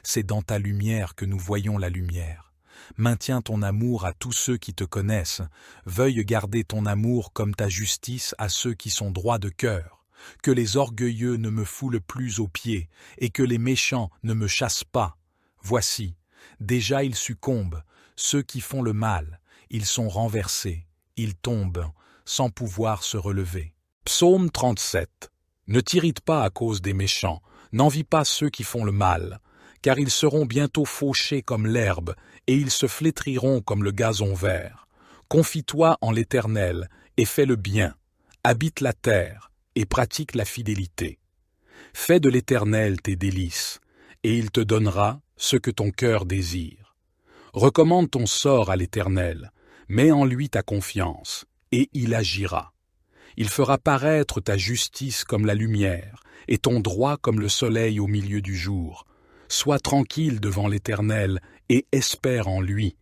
C'est dans ta lumière que nous voyons la lumière. Maintiens ton amour à tous ceux qui te connaissent. Veuille garder ton amour comme ta justice à ceux qui sont droits de cœur. Que les orgueilleux ne me foulent plus aux pieds, et que les méchants ne me chassent pas. Voici, déjà ils succombent, ceux qui font le mal, ils sont renversés, ils tombent, sans pouvoir se relever. Psaume 37. Ne t'irrite pas à cause des méchants, n'envie pas ceux qui font le mal, car ils seront bientôt fauchés comme l'herbe, et ils se flétriront comme le gazon vert. Confie-toi en l'Éternel et fais le bien, habite la terre et pratique la fidélité. Fais de l'Éternel tes délices, et il te donnera ce que ton cœur désire. Recommande ton sort à l'Éternel, mets en lui ta confiance, et il agira. Il fera paraître ta justice comme la lumière, et ton droit comme le soleil au milieu du jour. Sois tranquille devant l'Éternel, et espère en lui.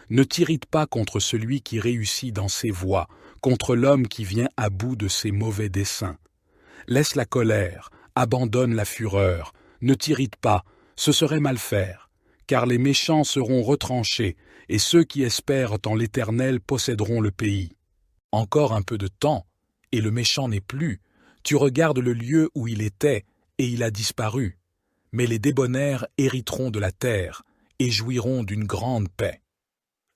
Ne t'irrite pas contre celui qui réussit dans ses voies, contre l'homme qui vient à bout de ses mauvais desseins. Laisse la colère, abandonne la fureur, ne t'irrite pas, ce serait mal faire, car les méchants seront retranchés, et ceux qui espèrent en l'Éternel posséderont le pays. Encore un peu de temps, et le méchant n'est plus. Tu regardes le lieu où il était, et il a disparu. Mais les débonnaires hériteront de la terre, et jouiront d'une grande paix.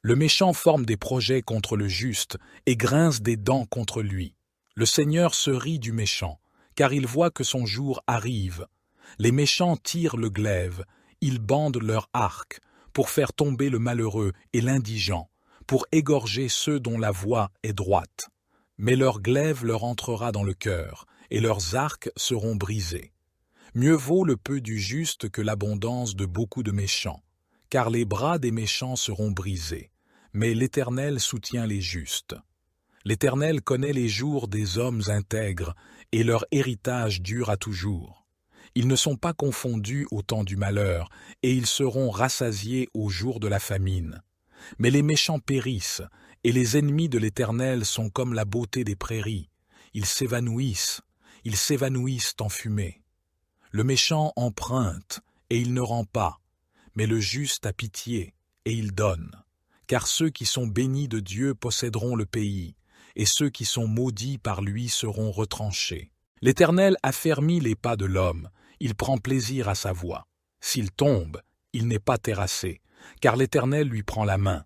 Le méchant forme des projets contre le juste, et grince des dents contre lui. Le Seigneur se rit du méchant, car il voit que son jour arrive. Les méchants tirent le glaive, ils bandent leur arc, pour faire tomber le malheureux et l'indigent, pour égorger ceux dont la voie est droite. Mais leur glaive leur entrera dans le cœur, et leurs arcs seront brisés. Mieux vaut le peu du juste que l'abondance de beaucoup de méchants, car les bras des méchants seront brisés, mais l'Éternel soutient les justes. L'Éternel connaît les jours des hommes intègres, et leur héritage dure à toujours. Ils ne sont pas confondus au temps du malheur, et ils seront rassasiés au jour de la famine. Mais les méchants périssent, et les ennemis de l'Éternel sont comme la beauté des prairies. Ils s'évanouissent en fumée. Le méchant emprunte, et il ne rend pas, mais le juste a pitié, et il donne. Car ceux qui sont bénis de Dieu posséderont le pays, et ceux qui sont maudits par lui seront retranchés. L'Éternel affermit les pas de l'homme, il prend plaisir à sa voie. S'il tombe, il n'est pas terrassé, car l'Éternel lui prend la main.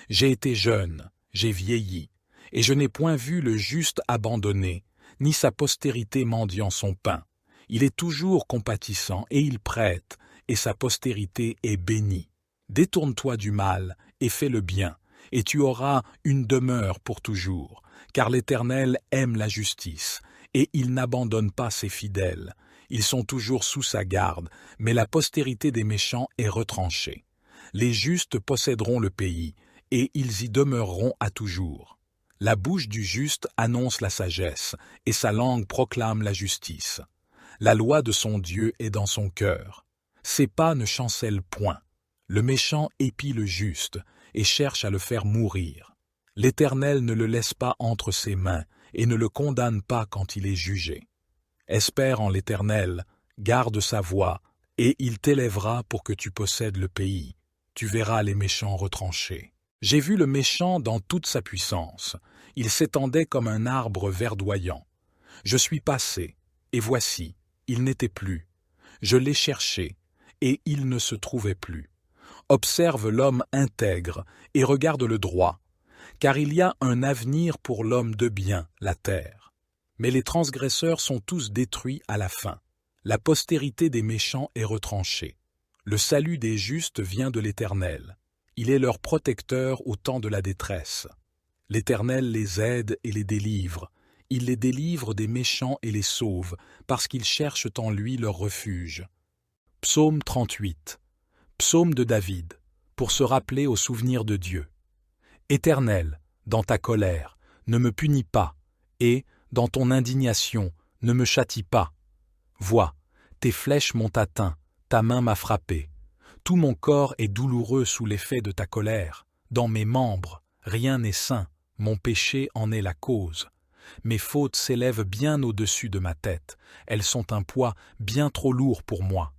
J'ai été jeune, j'ai vieilli, et je n'ai point vu le juste abandonné, ni sa postérité mendiant son pain. Il est toujours compatissant, et il prête, et sa postérité est bénie. Détourne-toi du mal, et fais le bien, et tu auras une demeure pour toujours, car l'Éternel aime la justice, et il n'abandonne pas ses fidèles. Ils sont toujours sous sa garde, mais la postérité des méchants est retranchée. Les justes posséderont le pays, et ils y demeureront à toujours. La bouche du juste annonce la sagesse, et sa langue proclame la justice. La loi de son Dieu est dans son cœur. Ses pas ne chancellent point. Le méchant épie le juste, et cherche à le faire mourir. L'Éternel ne le laisse pas entre ses mains, et ne le condamne pas quand il est jugé. Espère en l'Éternel, garde sa voie, et il t'élèvera pour que tu possèdes le pays. Tu verras les méchants retranchés. J'ai vu le méchant dans toute sa puissance. Il s'étendait comme un arbre verdoyant. Je suis passé, et voici, il n'était plus. Je l'ai cherché, et il ne se trouvait plus. Observe l'homme intègre, et regarde le droit, car il y a un avenir pour l'homme de bien, la terre. Mais les transgresseurs sont tous détruits à la fin. La postérité des méchants est retranchée. Le salut des justes vient de l'Éternel. Il est leur protecteur au temps de la détresse. L'Éternel les aide et les délivre. Il les délivre des méchants et les sauve, parce qu'ils cherchent en lui leur refuge. Psaume 38. Psaume de David, pour se rappeler au souvenir de Dieu. Éternel, dans ta colère, ne me punis pas, et, dans ton indignation, ne me châtie pas. Vois, tes flèches m'ont atteint, ta main m'a frappé. Tout mon corps est douloureux sous l'effet de ta colère. Dans mes membres, rien n'est sain, mon péché en est la cause. Mes fautes s'élèvent bien au-dessus de ma tête, elles sont un poids bien trop lourd pour moi.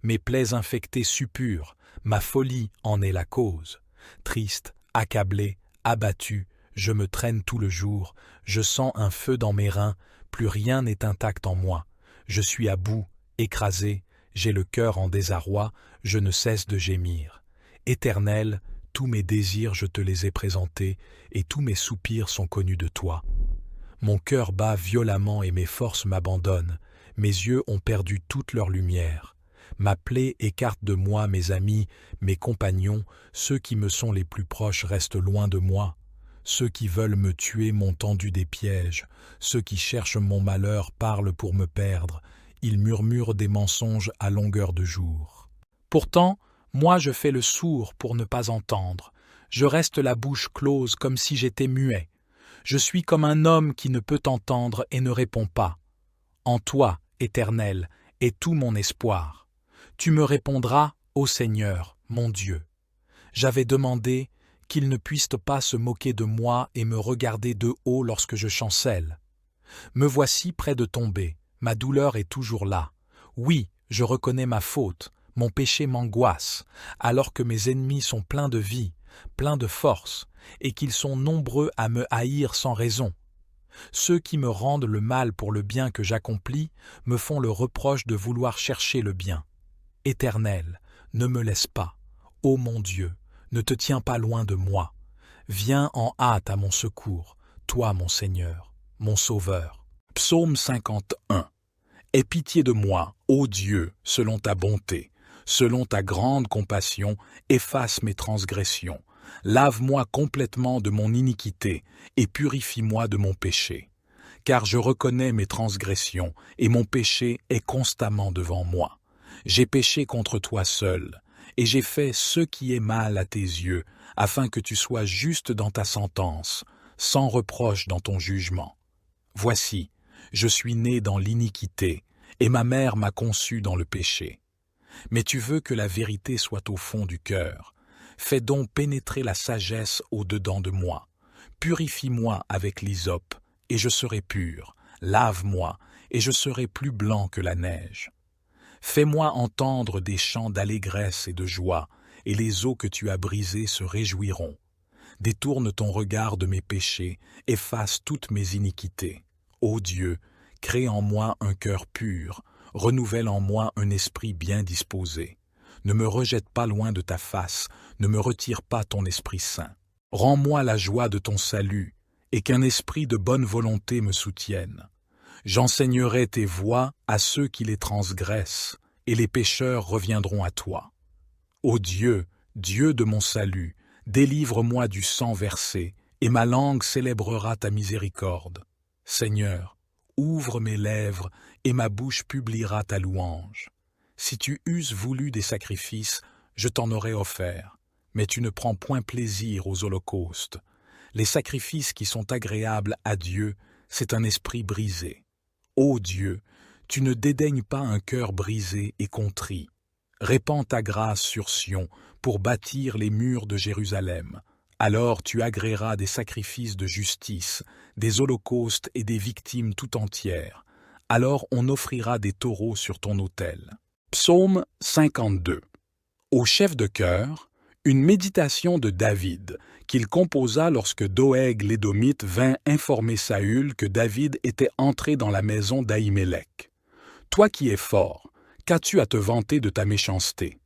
Mes plaies infectées suppurent, ma folie en est la cause. Triste, accablé, abattu, je me traîne tout le jour, je sens un feu dans mes reins, plus rien n'est intact en moi. Je suis à bout, écrasé, j'ai le cœur en désarroi, je ne cesse de gémir. Éternel, tous mes désirs je te les ai présentés, et tous mes soupirs sont connus de toi. Mon cœur bat violemment et mes forces m'abandonnent, mes yeux ont perdu toute leur lumière. Ma plaie écarte de moi mes amis, mes compagnons, ceux qui me sont les plus proches restent loin de moi. Ceux qui veulent me tuer m'ont tendu des pièges. Ceux qui cherchent mon malheur parlent pour me perdre. Ils murmurent des mensonges à longueur de jour. Pourtant, moi je fais le sourd pour ne pas entendre. Je reste la bouche close comme si j'étais muet. Je suis comme un homme qui ne peut entendre et ne répond pas. En toi, Éternel, est tout mon espoir. Tu me répondras, ô Seigneur, mon Dieu. J'avais demandé qu'ils ne puissent pas se moquer de moi et me regarder de haut lorsque je chancelle. Me voici près de tomber, ma douleur est toujours là. Oui, je reconnais ma faute, mon péché m'angoisse, alors que mes ennemis sont pleins de vie, pleins de force, et qu'ils sont nombreux à me haïr sans raison. Ceux qui me rendent le mal pour le bien que j'accomplis me font le reproche de vouloir chercher le bien. Éternel, ne me laisse pas. Ô mon Dieu, ne te tiens pas loin de moi. Viens en hâte à mon secours, toi mon Seigneur, mon Sauveur. Psaume 51. Aie pitié de moi, ô Dieu, selon ta bonté. Selon ta grande compassion, efface mes transgressions. Lave-moi complètement de mon iniquité et purifie-moi de mon péché. Car je reconnais mes transgressions et mon péché est constamment devant moi. J'ai péché contre toi seul, et j'ai fait ce qui est mal à tes yeux, afin que tu sois juste dans ta sentence, sans reproche dans ton jugement. Voici, je suis né dans l'iniquité, et ma mère m'a conçu dans le péché. Mais tu veux que la vérité soit au fond du cœur. Fais donc pénétrer la sagesse au-dedans de moi. Purifie-moi avec l'hysope, et je serai pur. Lave-moi, et je serai plus blanc que la neige. Fais-moi entendre des chants d'allégresse et de joie, et les eaux que tu as brisées se réjouiront. Détourne ton regard de mes péchés, efface toutes mes iniquités. Ô Dieu, crée en moi un cœur pur, renouvelle en moi un esprit bien disposé. Ne me rejette pas loin de ta face, ne me retire pas ton Esprit Saint. Rends-moi la joie de ton salut, et qu'un esprit de bonne volonté me soutienne. J'enseignerai tes voies à ceux qui les transgressent, et les pécheurs reviendront à toi. Ô Dieu, Dieu de mon salut, délivre-moi du sang versé, et ma langue célébrera ta miséricorde. Seigneur, ouvre mes lèvres, et ma bouche publiera ta louange. Si tu eusses voulu des sacrifices, je t'en aurais offert, mais tu ne prends point plaisir aux holocaustes. Les sacrifices qui sont agréables à Dieu, c'est un esprit brisé. Ô Dieu, tu ne dédaignes pas un cœur brisé et contrit. Répands ta grâce sur Sion pour bâtir les murs de Jérusalem. Alors tu agréeras des sacrifices de justice, des holocaustes et des victimes tout entières. Alors on offrira des taureaux sur ton autel. Psaume 52. Au chef de chœur, une méditation de David, qu'il composa lorsque Doeg l'Édomite vint informer Saül que David était entré dans la maison d'Ahimelech. Toi qui es fort, qu'as-tu à te vanter de ta méchanceté?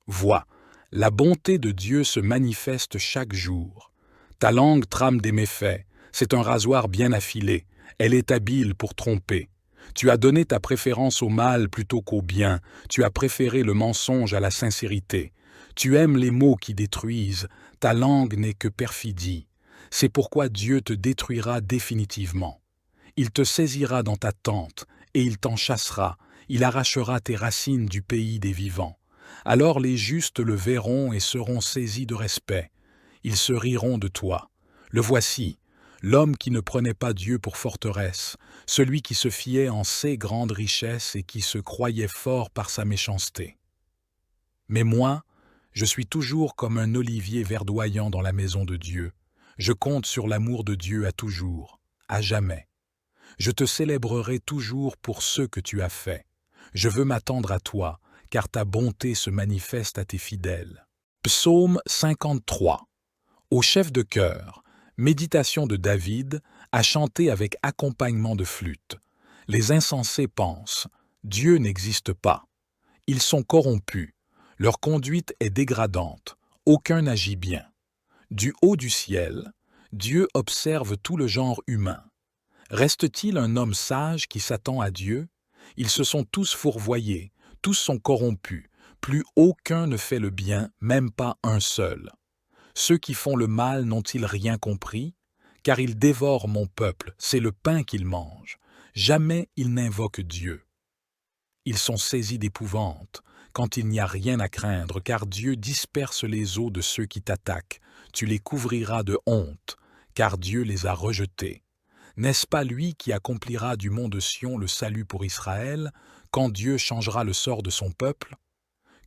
Vois, la bonté de Dieu se manifeste chaque jour. Ta langue trame des méfaits, c'est un rasoir bien affilé, elle est habile pour tromper. Tu as donné ta préférence au mal plutôt qu'au bien, tu as préféré le mensonge à la sincérité. Tu aimes les mots qui détruisent, ta langue n'est que perfidie. C'est pourquoi Dieu te détruira définitivement. Il te saisira dans ta tente, et il t'en chassera, il arrachera tes racines du pays des vivants. Alors les justes le verront et seront saisis de respect. Ils se riront de toi. Le voici, l'homme qui ne prenait pas Dieu pour forteresse, celui qui se fiait en ses grandes richesses et qui se croyait fort par sa méchanceté. Mais moi, je suis toujours comme un olivier verdoyant dans la maison de Dieu. Je compte sur l'amour de Dieu à toujours, à jamais. Je te célébrerai toujours pour ce que tu as fait. Je veux m'attendre à toi, car ta bonté se manifeste à tes fidèles. Psaume 53. Au chef de chœur, méditation de David, à chanter avec accompagnement de flûte. Les insensés pensent, Dieu n'existe pas. Ils sont corrompus, leur conduite est dégradante, aucun n'agit bien. Du haut du ciel, Dieu observe tout le genre humain. Reste-t-il un homme sage qui s'attend à Dieu? Ils se sont tous fourvoyés, tous sont corrompus, plus aucun ne fait le bien, même pas un seul. Ceux qui font le mal n'ont-ils rien compris? car ils dévorent mon peuple, c'est le pain qu'ils mangent. Jamais ils n'invoquent Dieu. Ils sont saisis d'épouvante, quand il n'y a rien à craindre, car Dieu disperse les os de ceux qui t'attaquent. Tu les couvriras de honte, car Dieu les a rejetés. N'est-ce pas lui qui accomplira du mont de Sion le salut pour Israël, quand Dieu changera le sort de son peuple?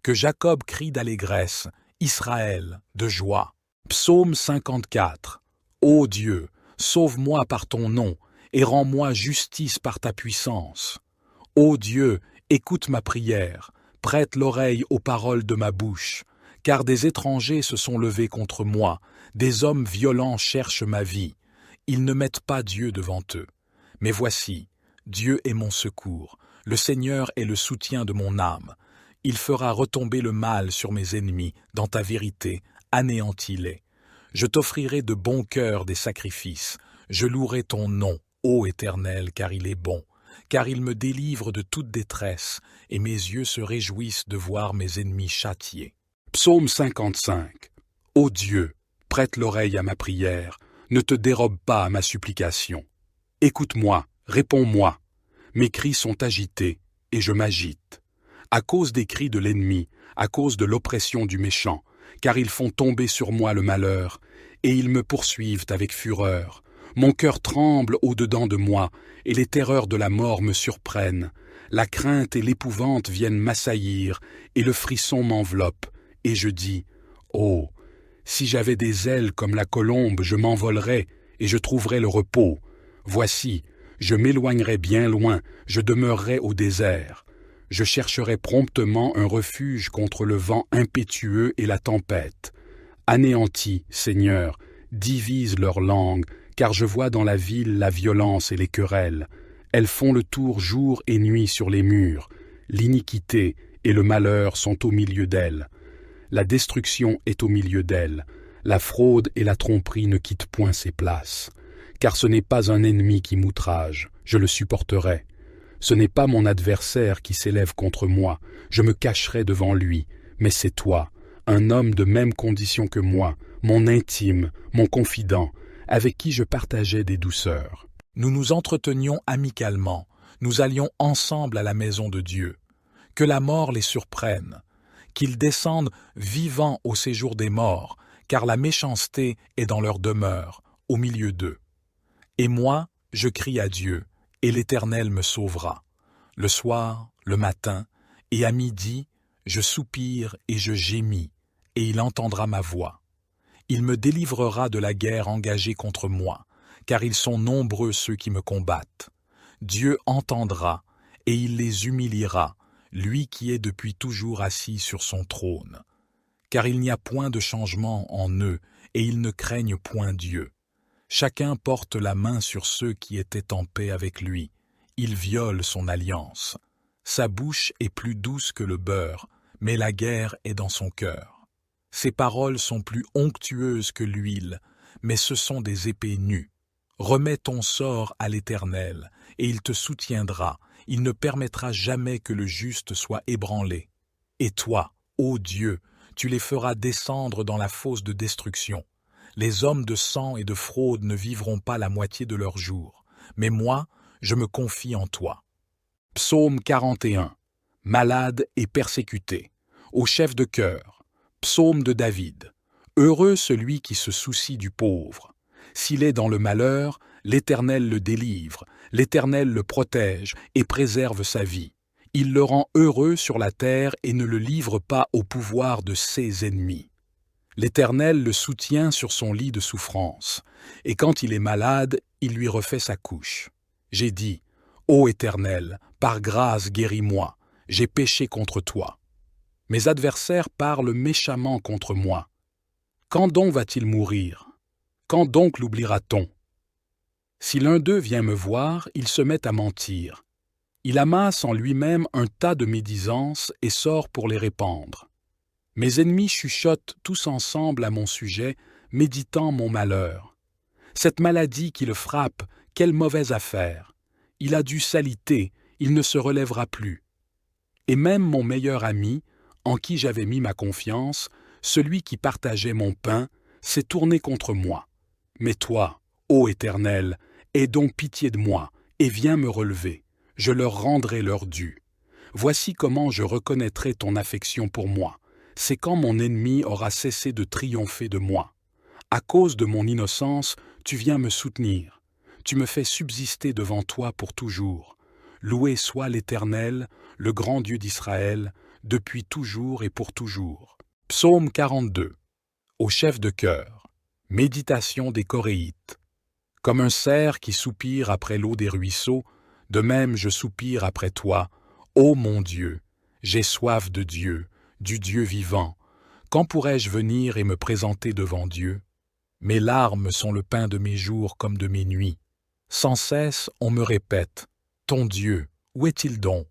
Que Jacob crie d'allégresse, Israël de joie. Psaume 54. Ô Dieu, sauve-moi par ton nom, et rends-moi justice par ta puissance. Ô Dieu, écoute ma prière, prête l'oreille aux paroles de ma bouche, car des étrangers se sont levés contre moi, des hommes violents cherchent ma vie. Ils ne mettent pas Dieu devant eux. Mais voici, Dieu est mon secours, le Seigneur est le soutien de mon âme. Il fera retomber le mal sur mes ennemis, dans ta vérité, anéantis-les. Je t'offrirai de bon cœur des sacrifices, je louerai ton nom, ô Éternel, car il est bon, car il me délivre de toute détresse, et mes yeux se réjouissent de voir mes ennemis châtiés. Psaume 55. Ô Dieu, prête l'oreille à ma prière, ne te dérobe pas à ma supplication. Écoute-moi, réponds-moi. Mes cris sont agités, et je m'agite. À cause des cris de l'ennemi, à cause de l'oppression du méchant, car ils font tomber sur moi le malheur, et ils me poursuivent avec fureur. Mon cœur tremble au-dedans de moi, et les terreurs de la mort me surprennent. La crainte et l'épouvante viennent m'assaillir, et le frisson m'enveloppe, et je dis, « Oh, si j'avais des ailes comme la colombe, je m'envolerais, et je trouverais le repos. Voici, je m'éloignerais bien loin, je demeurerais au désert. Je chercherais promptement un refuge contre le vent impétueux et la tempête. Anéantis, Seigneur, divise leur langue, car je vois dans la ville la violence et les querelles. Elles font le tour jour et nuit sur les murs. L'iniquité et le malheur sont au milieu d'elles. La destruction est au milieu d'elles. La fraude et la tromperie ne quittent point ses places. Car ce n'est pas un ennemi qui m'outrage, je le supporterai. Ce n'est pas mon adversaire qui s'élève contre moi, je me cacherai devant lui, mais c'est toi, un homme de même condition que moi, mon intime, mon confident, avec qui je partageais des douceurs. Nous nous entretenions amicalement, nous allions ensemble à la maison de Dieu. Que la mort les surprenne, qu'ils descendent vivants au séjour des morts, car la méchanceté est dans leur demeure, au milieu d'eux. Et moi, je crie à Dieu, et l'Éternel me sauvera. Le soir, le matin, et à midi, je soupire et je gémis, et il entendra ma voix. Il me délivrera de la guerre engagée contre moi, car ils sont nombreux ceux qui me combattent. Dieu entendra, et il les humiliera, lui qui est depuis toujours assis sur son trône. Car il n'y a point de changement en eux, et ils ne craignent point Dieu. Chacun porte la main sur ceux qui étaient en paix avec lui. Il viole son alliance. Sa bouche est plus douce que le beurre, mais la guerre est dans son cœur. Ses paroles sont plus onctueuses que l'huile, mais ce sont des épées nues. Remets ton sort à l'Éternel, et il te soutiendra. Il ne permettra jamais que le juste soit ébranlé. Et toi, ô Dieu, tu les feras descendre dans la fosse de destruction. Les hommes de sang et de fraude ne vivront pas la moitié de leurs jours, mais moi, je me confie en toi. Psaume 41. Malade et persécuté. Au chef de chœur. Psaume de David. Heureux celui qui se soucie du pauvre. S'il est dans le malheur, l'Éternel le délivre, l'Éternel le protège et préserve sa vie. Il le rend heureux sur la terre et ne le livre pas au pouvoir de ses ennemis. L'Éternel le soutient sur son lit de souffrance, et quand il est malade, il lui refait sa couche. J'ai dit, ô Éternel, par grâce guéris-moi, j'ai péché contre toi. Mes adversaires parlent méchamment contre moi. Quand donc va-t-il mourir? Quand donc l'oubliera-t-on? Si l'un d'eux vient me voir, il se met à mentir. Il amasse en lui-même un tas de médisances et sort pour les répandre. Mes ennemis chuchotent tous ensemble à mon sujet, méditant mon malheur. Cette maladie qui le frappe, quelle mauvaise affaire! Il a dû s'aliter, il ne se relèvera plus. Et même mon meilleur ami, en qui j'avais mis ma confiance, celui qui partageait mon pain, s'est tourné contre moi. Mais toi, Ô Éternel, aie donc pitié de moi, et viens me relever. Je leur rendrai leur dû. Voici comment je reconnaîtrai ton affection pour moi. C'est quand mon ennemi aura cessé de triompher de moi. À cause de mon innocence, tu viens me soutenir. Tu me fais subsister devant toi pour toujours. Loué soit l'Éternel, le grand Dieu d'Israël, depuis toujours et pour toujours. Psaume 42. Au chef de chœur. Méditation des Coréites. Comme un cerf qui soupire après l'eau des ruisseaux, de même je soupire après toi, ô mon Dieu. J'ai soif de Dieu, du Dieu vivant. Quand pourrai-je venir et me présenter devant Dieu? Mes larmes sont le pain de mes jours comme de mes nuits. Sans cesse, on me répète, « Ton Dieu, où est-il donc ?»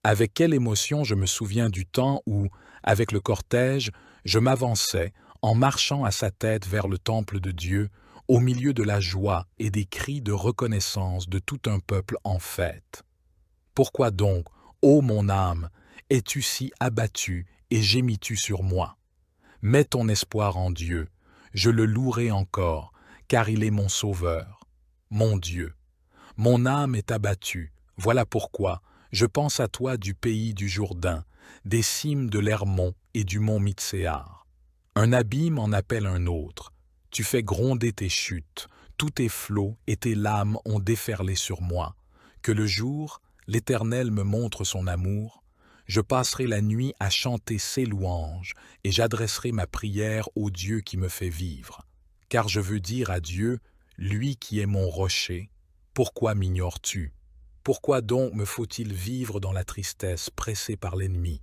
Avec quelle émotion je me souviens du temps où, avec le cortège, je m'avançais, en marchant à sa tête vers le temple de Dieu, au milieu de la joie et des cris de reconnaissance de tout un peuple en fête. Pourquoi donc, ô mon âme, es-tu si abattue et gémis-tu sur moi? Mets ton espoir en Dieu, je le louerai encore, car il est mon sauveur. Mon Dieu, mon âme est abattue, voilà pourquoi je pense à toi du pays du Jourdain, des cimes de l'Hermon et du mont Mitséar. Un abîme en appelle un autre, tu fais gronder tes chutes, tous tes flots et tes lames ont déferlé sur moi. Que le jour, l'Éternel me montre son amour, je passerai la nuit à chanter ses louanges et j'adresserai ma prière au Dieu qui me fait vivre. Car je veux dire à Dieu, lui qui est mon rocher, pourquoi m'ignores-tu? Pourquoi donc me faut-il vivre dans la tristesse pressé par l'ennemi?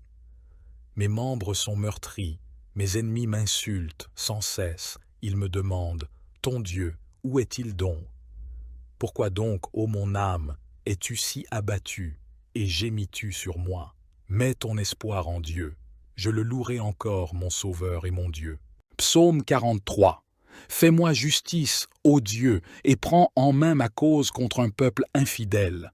Mes membres sont meurtris, mes ennemis m'insultent sans cesse, ils me demandent, ton Dieu, où est-il donc? Pourquoi donc, ô mon âme, es-tu si abattue et gémis-tu sur moi? Mets ton espoir en Dieu, je le louerai encore, mon Sauveur et mon Dieu. Psaume 43. Fais-moi justice, ô Dieu, et prends en main ma cause contre un peuple infidèle.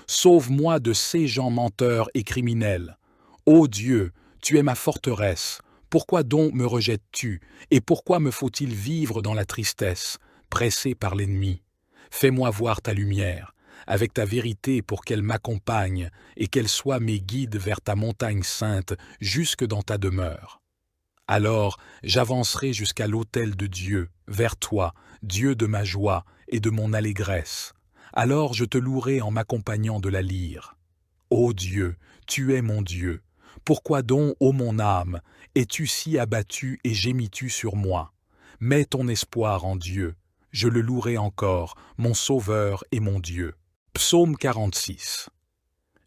Sauve-moi de ces gens menteurs et criminels. Ô Dieu, tu es ma forteresse. Pourquoi donc me rejettes-tu, et pourquoi me faut-il vivre dans la tristesse, pressé par l'ennemi? Fais-moi voir ta lumière, avec ta vérité pour qu'elle m'accompagne et qu'elle soit mes guides vers ta montagne sainte, jusque dans ta demeure. Alors j'avancerai jusqu'à l'autel de Dieu, vers toi, Dieu de ma joie et de mon allégresse. Alors je te louerai en m'accompagnant de la lyre. Ô Dieu, tu es mon Dieu. Pourquoi donc, ô mon âme, es-tu si abattu et gémis-tu sur moi? Mets ton espoir en Dieu. Je le louerai encore, mon Sauveur et mon Dieu. Psaume 46.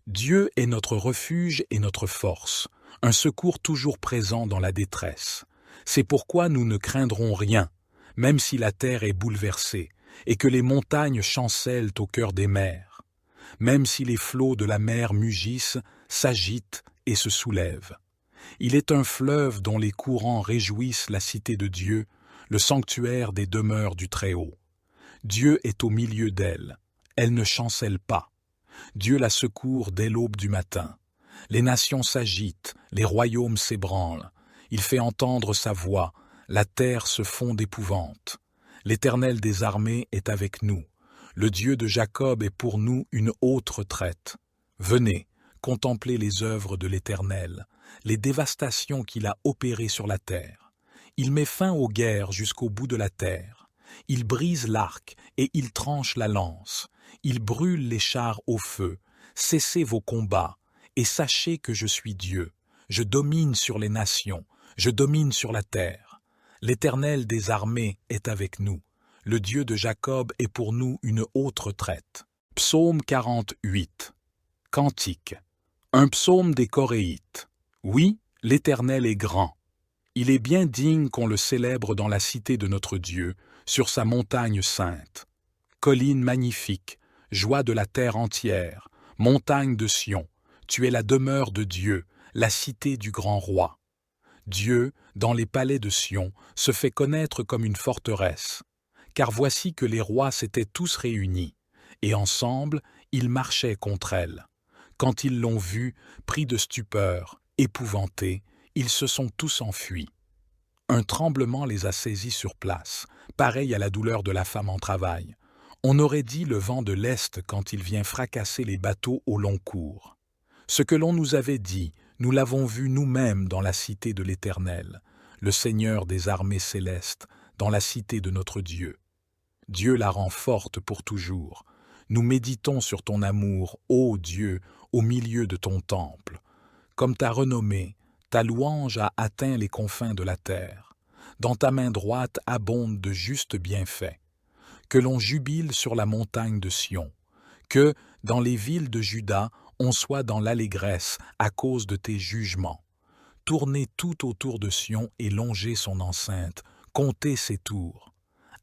Dieu est notre refuge et notre force, un secours toujours présent dans la détresse. C'est pourquoi nous ne craindrons rien, même si la terre est bouleversée, et que les montagnes chancellent au cœur des mers, même si les flots de la mer mugissent, s'agitent et se soulèvent. Il est un fleuve dont les courants réjouissent la cité de Dieu, le sanctuaire des demeures du Très-Haut. Dieu est au milieu d'elle, elle ne chancelle pas. Dieu la secourt dès l'aube du matin. Les nations s'agitent, les royaumes s'ébranlent. Il fait entendre sa voix, la terre se fond d'épouvante. L'Éternel des armées est avec nous. Le Dieu de Jacob est pour nous une haute retraite. Venez, contemplez les œuvres de l'Éternel, les dévastations qu'il a opérées sur la terre. Il met fin aux guerres jusqu'au bout de la terre. Il brise l'arc et il tranche la lance. Il brûle les chars au feu. Cessez vos combats et sachez que je suis Dieu. Je domine sur les nations, je domine sur la terre. L'Éternel des armées est avec nous. Le Dieu de Jacob est pour nous une haute retraite. Psaume 48. Cantique. Un psaume des Coréites. Oui, l'Éternel est grand. Il est bien digne qu'on le célèbre dans la cité de notre Dieu, sur sa montagne sainte. Colline magnifique, joie de la terre entière, montagne de Sion, tu es la demeure de Dieu, la cité du grand roi. Dieu, dans les palais de Sion, se fait connaître comme une forteresse. Car voici que les rois s'étaient tous réunis, et ensemble, ils marchaient contre elle. Quand ils l'ont vue, pris de stupeur, épouvantés, ils se sont tous enfuis. Un tremblement les a saisis sur place, pareil à la douleur de la femme en travail. On aurait dit le vent de l'Est quand il vient fracasser les bateaux au long cours. Ce que l'on nous avait dit, nous l'avons vu nous-mêmes dans la cité de l'Éternel, le Seigneur des armées célestes, dans la cité de notre Dieu. Dieu la rend forte pour toujours. Nous méditons sur ton amour, ô Dieu, au milieu de ton temple. Comme ta renommée, ta louange a atteint les confins de la terre. Dans ta main droite abondent de justes bienfaits. Que l'on jubile sur la montagne de Sion. Que, dans les villes de Juda, on soit dans l'allégresse à cause de tes jugements. Tournez tout autour de Sion et longez son enceinte, comptez ses tours.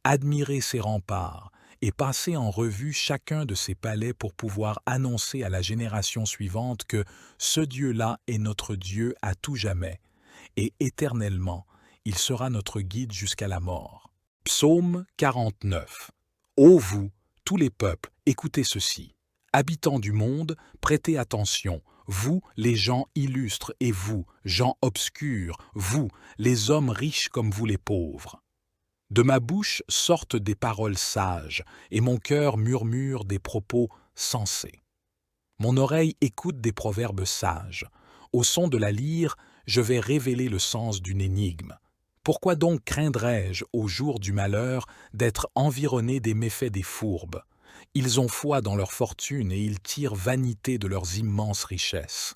Admirez ses remparts et passez en revue chacun de ses palais pour pouvoir annoncer à la génération suivante que ce Dieu-là est notre Dieu à tout jamais, et éternellement, il sera notre guide jusqu'à la mort. Psaume 49. Ô vous, tous les peuples, écoutez ceci. Habitants du monde, prêtez attention, vous, les gens illustres, et vous, gens obscurs, vous, les hommes riches comme vous les pauvres. De ma bouche sortent des paroles sages, et mon cœur murmure des propos sensés. Mon oreille écoute des proverbes sages. Au son de la lyre, je vais révéler le sens d'une énigme. Pourquoi donc craindrais-je, au jour du malheur, d'être environné des méfaits des fourbes? Ils ont foi dans leur fortune et ils tirent vanité de leurs immenses richesses.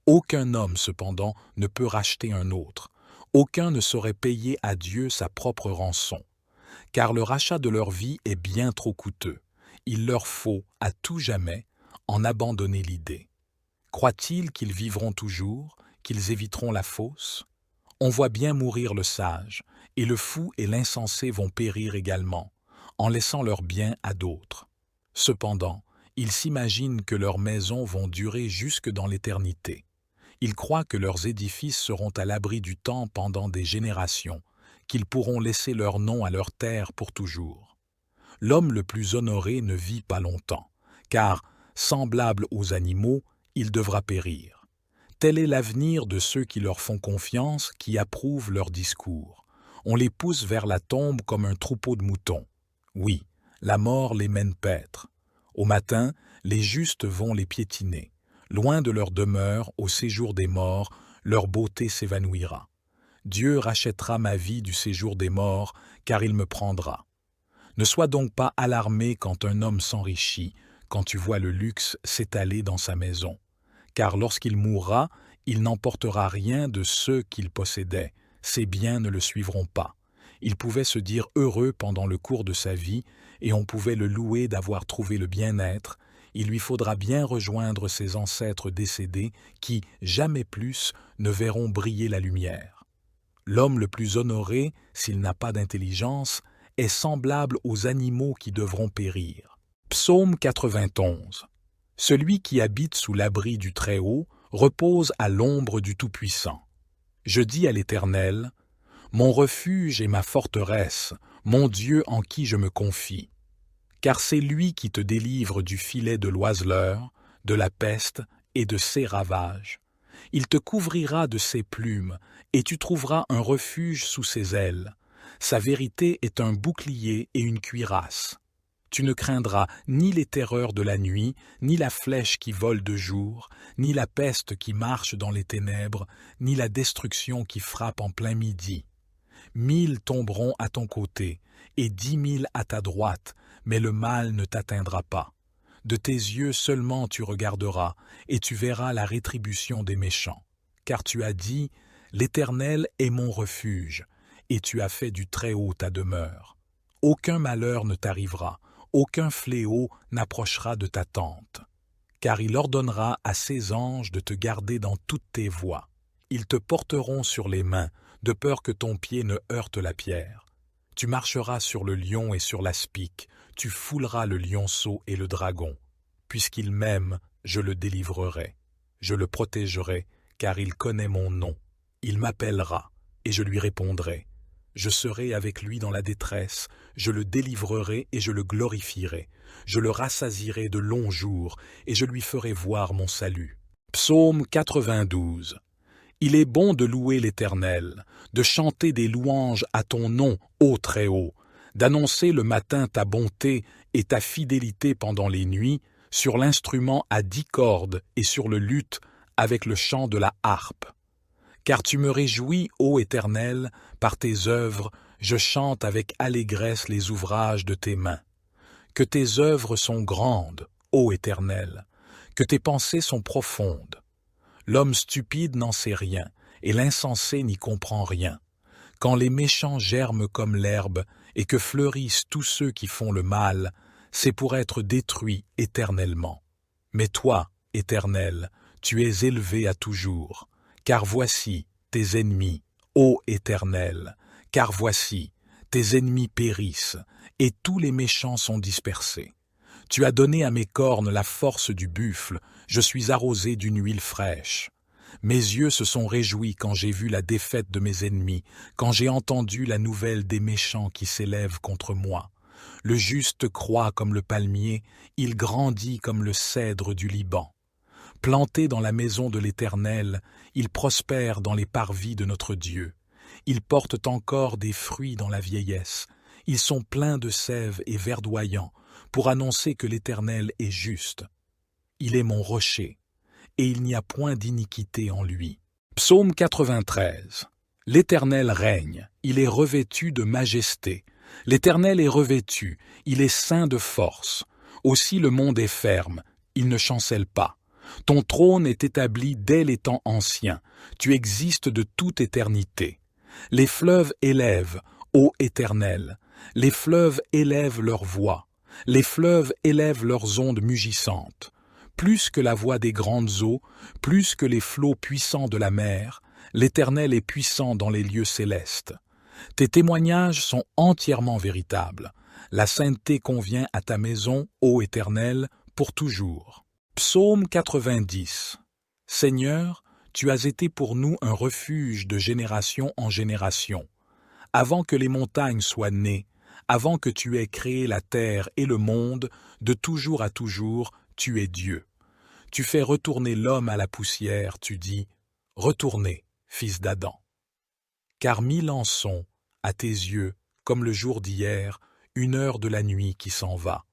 Aucun homme, cependant, ne peut racheter un autre. Aucun ne saurait payer à Dieu sa propre rançon. Car le rachat de leur vie est bien trop coûteux. Il leur faut, à tout jamais, en abandonner l'idée. Croient-ils qu'ils vivront toujours, qu'ils éviteront la fosse? On voit bien mourir le sage, et le fou et l'insensé vont périr également, en laissant leurs biens à d'autres. Cependant, ils s'imaginent que leurs maisons vont durer jusque dans l'éternité. Ils croient que leurs édifices seront à l'abri du temps pendant des générations, qu'ils pourront laisser leur nom à leur terre pour toujours. L'homme le plus honoré ne vit pas longtemps, car, semblable aux animaux, il devra périr. Tel est l'avenir de ceux qui leur font confiance, qui approuvent leurs discours. On les pousse vers la tombe comme un troupeau de moutons. Oui, la mort les mène paître. Au matin, les justes vont les piétiner. Loin de leur demeure, au séjour des morts, leur beauté s'évanouira. Dieu rachètera ma vie du séjour des morts, car il me prendra. Ne sois donc pas alarmé quand un homme s'enrichit, quand tu vois le luxe s'étaler dans sa maison. Car lorsqu'il mourra, il n'emportera rien de ceux qu'il possédait, ses biens ne le suivront pas. Il pouvait se dire heureux pendant le cours de sa vie, et on pouvait le louer d'avoir trouvé le bien-être. Il lui faudra bien rejoindre ses ancêtres décédés qui, jamais plus, ne verront briller la lumière. L'homme le plus honoré, s'il n'a pas d'intelligence, est semblable aux animaux qui devront périr. Psaume 91. Celui qui habite sous l'abri du Très-Haut repose à l'ombre du Tout-Puissant. Je dis à l'Éternel, mon refuge et ma forteresse, mon Dieu en qui je me confie. Car c'est lui qui te délivre du filet de l'oiseleur, de la peste et de ses ravages. Il te couvrira de ses plumes, et tu trouveras un refuge sous ses ailes. Sa vérité est un bouclier et une cuirasse. Tu ne craindras ni les terreurs de la nuit, ni la flèche qui vole de jour, ni la peste qui marche dans les ténèbres, ni la destruction qui frappe en plein midi. 1000 tomberont à ton côté, et 10 000 à ta droite, mais le mal ne t'atteindra pas. De tes yeux seulement tu regarderas, et tu verras la rétribution des méchants. Car tu as dit, l'Éternel est mon refuge, et tu as fait du Très-Haut ta demeure. Aucun malheur ne t'arrivera, aucun fléau n'approchera de ta tente. Car il ordonnera à ses anges de te garder dans toutes tes voies. Ils te porteront sur les mains, de peur que ton pied ne heurte la pierre. Tu marcheras sur le lion et sur l'aspic, tu fouleras le lionceau et le dragon. Puisqu'il m'aime, je le délivrerai. Je le protégerai, car il connaît mon nom. Il m'appellera, et je lui répondrai. Je serai avec lui dans la détresse, je le délivrerai et je le glorifierai. Je le rassasierai de longs jours, et je lui ferai voir mon salut. Psaume 92. Il est bon de louer l'Éternel, de chanter des louanges à ton nom, ô Très-Haut, d'annoncer le matin ta bonté et ta fidélité pendant les nuits, sur l'instrument à 10 cordes et sur le luth avec le chant de la harpe. Car tu me réjouis, ô Éternel, par tes œuvres, je chante avec allégresse les ouvrages de tes mains. Que tes œuvres sont grandes, ô Éternel, que tes pensées sont profondes. L'homme stupide n'en sait rien, et l'insensé n'y comprend rien. Quand les méchants germent comme l'herbe, et que fleurissent tous ceux qui font le mal, c'est pour être détruits éternellement. Mais toi, Éternel, tu es élevé à toujours, car voici tes ennemis, ô Éternel, car voici tes ennemis périssent, et tous les méchants sont dispersés. Tu as donné à mes cornes la force du buffle, je suis arrosé d'une huile fraîche. Mes yeux se sont réjouis quand j'ai vu la défaite de mes ennemis, quand j'ai entendu la nouvelle des méchants qui s'élèvent contre moi. Le juste croît comme le palmier, il grandit comme le cèdre du Liban. Planté dans la maison de l'Éternel, il prospère dans les parvis de notre Dieu. Ils portent encore des fruits dans la vieillesse. Ils sont pleins de sève et verdoyants, pour annoncer que l'Éternel est juste. Il est mon rocher, et il n'y a point d'iniquité en lui. Psaume 93. L'Éternel règne, il est revêtu de majesté. L'Éternel est revêtu, il est ceint de force. Aussi le monde est ferme, il ne chancelle pas. Ton trône est établi dès les temps anciens, tu existes de toute éternité. Les fleuves élèvent, ô Éternel, les fleuves élèvent leur voix, les fleuves élèvent leurs ondes mugissantes. Plus que la voix des grandes eaux, plus que les flots puissants de la mer, l'Éternel est puissant dans les lieux célestes. Tes témoignages sont entièrement véritables. La sainteté convient à ta maison, ô Éternel, pour toujours. Psaume 90. Seigneur, tu as été pour nous un refuge de génération en génération. Avant que les montagnes soient nées, avant que tu aies créé la terre et le monde, de toujours à toujours, tu es Dieu. Tu fais retourner l'homme à la poussière, tu dis, « Retournez, fils d'Adam. » Car 1000 ans sont, à tes yeux, comme le jour d'hier, une heure de la nuit qui s'en va.